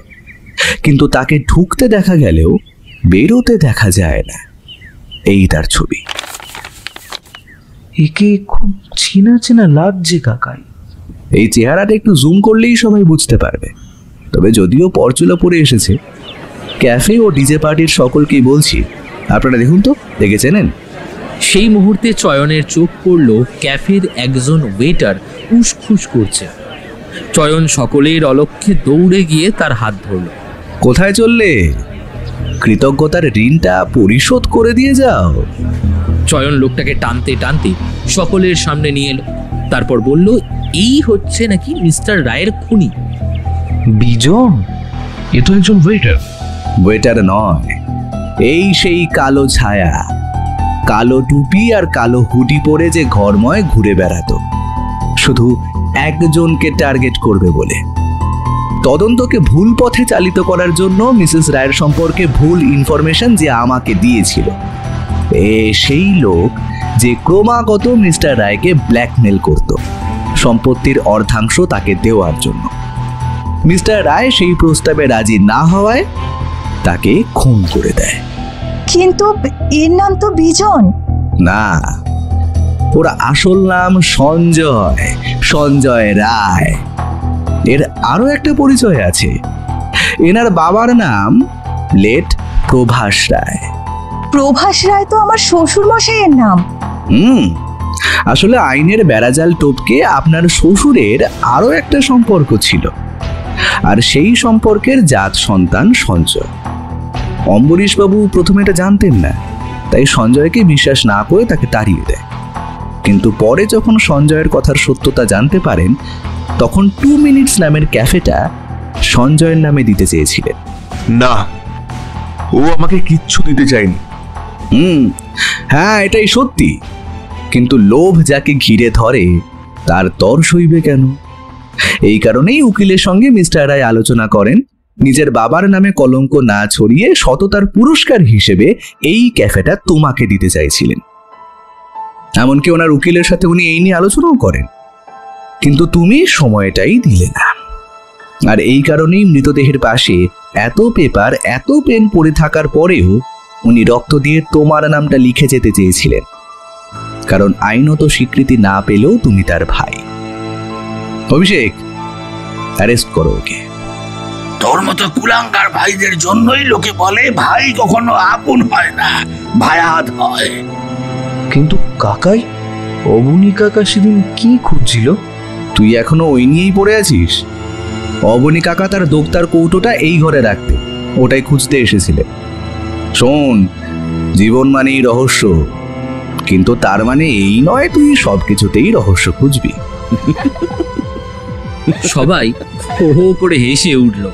কিন্তু তাকে ঢুকতে দেখা গেলেও বেরোতে দেখা যায় না। এই তার ছবি। একে খুব চেনা চেনা লাগছে কাকাই। এই চেহারাটা একটু জুম করলেই সবাই বুঝতে পারবে। তবে যদিও পরচুলা পরে এসেছে, ক্যাফে ও ডিজে পার্টির সকলকেই বলছি, আপনারা দেখুন তো, দেখে চেনেন? সেই মুহূর্তে চয়নের চোখ পড়ল ক্যাফের একজন ওয়েটার উসখুস করছে। চয়ন সকলের অলক্ষ্যে দৌড়ে গিয়ে তার হাত ধরল। কোথায় চললে? কৃতজ্ঞতার ঋণটা পরিশোধ করে দিয়ে যাও। চয়ন লোকটাকে টানতে টানতে সকলের সামনে নিয়ে এলো। তারপর বলল, এই হচ্ছে নাকি মিস্টার রায়ের খুনি। বিজন? এ তো একজন ওয়েটার। ওয়েটার নয়, এই সেই কালো ছায়া। কালো টুপি আর কালো হুডি পরে যে ঘরময় ঘুরে বেড়াতো, শুধু একজনকে টার্গেট করবে বলে। তদন্তকে ভুল পথে চালিত করার জন্য মিসেস রায়ের সম্পর্কে ভুল ইনফরমেশন যে আমাকে দিয়েছিল, সেই লোক যে ক্রমাগত মিস্টার রায়কে ব্ল্যাকমেল করত সম্পত্তির অর্ধাংশ তাকে দেওয়ার জন্য। মিস্টার রায় সেই প্রস্তাবে রাজি না হওয়ায় তাকে খুন করে দেয়। কিন্তু এর নাম তো বিজন। না, ওর আসল নাম সঞ্জয়, সঞ্জয় রায়। এর আরো একটা পরিচয় আছে, এনার বাবার নাম লেট প্রভাস রায়। প্রভাস রায় তো আমার শ্বশুর মশাইয়ের নাম। আসলে আইনের বেড়াজাল টপকে আপনার শ্বশুরের আরো একটা সম্পর্ক ছিল, আর সেই সম্পর্কের জাত সন্তান সঞ্জয়। অম্বরীশ বাবু প্রথমে এটা জানতেন না, তাই সঞ্জয়কে বিশ্বাস না করে তাকে তাড়িয়ে দেয়। কিন্তু পরে যখন সঞ্জয়ের কথার সত্যতা জানতে পারেন, তখন 2 মিনিটস নামের ক্যাফেটা সঞ্জয়ের নামে দিতে চেয়েছিলেন। না, ও আমাকে কিচ্ছু দিতে চায়নি। হ্যাঁ, এটাই সত্যি। কিন্তু লোভ যাকে ঘিরে ধরে তার তর সইবে কেন? এই কারণেই উকিলের সঙ্গে মিস্টার রায় আলোচনা করেন নিজের বাবার নামে কলঙ্ক না ছড়িয়ে সততার পুরস্কার হিসেবে এই ক্যাফেটা তোমাকে দিতে চাইছিলেন। এমনকি ওনার উকিলের সাথে উনি এই নিয়ে আলোচনাও করেন, কিন্তু তুমি সময়টাই দিলে না। আর এই কারণেই মৃতদেহের পাশে এত পেপার, এত পেন পড়ে থাকার পরেও উনি রক্ত দিয়ে তোমার নামটা লিখে যেতে চেয়েছিলেন, কারণ আইনত স্বীকৃতি না পেলেও তুমি তার ভাই। অভিষেক, অ্যারেস্ট করো ওকে। তোর মতো কুলাঙ্গার ভাইদের জন্যই লোকে বলে ভাই কখনো আপন হয় না, ভায়াত হয়। কিন্তু কাকাই, অবনী কাকা সেদিন কি খুঁজছিল? তুই এখনো ওই নিয়েই পড়ে আছিস? অবনী কাকা তার দোক্তার কৌটোটা এই ঘরে রাখতে, ওটাই খুঁজতে এসেছিলেন। শোন, জীবন মানেই রহস্য, কিন্তু তার মানে এই নয় তুই সবকিছুতেই রহস্য খুঁজবি। সবাই হো হো করে হেসে উঠল।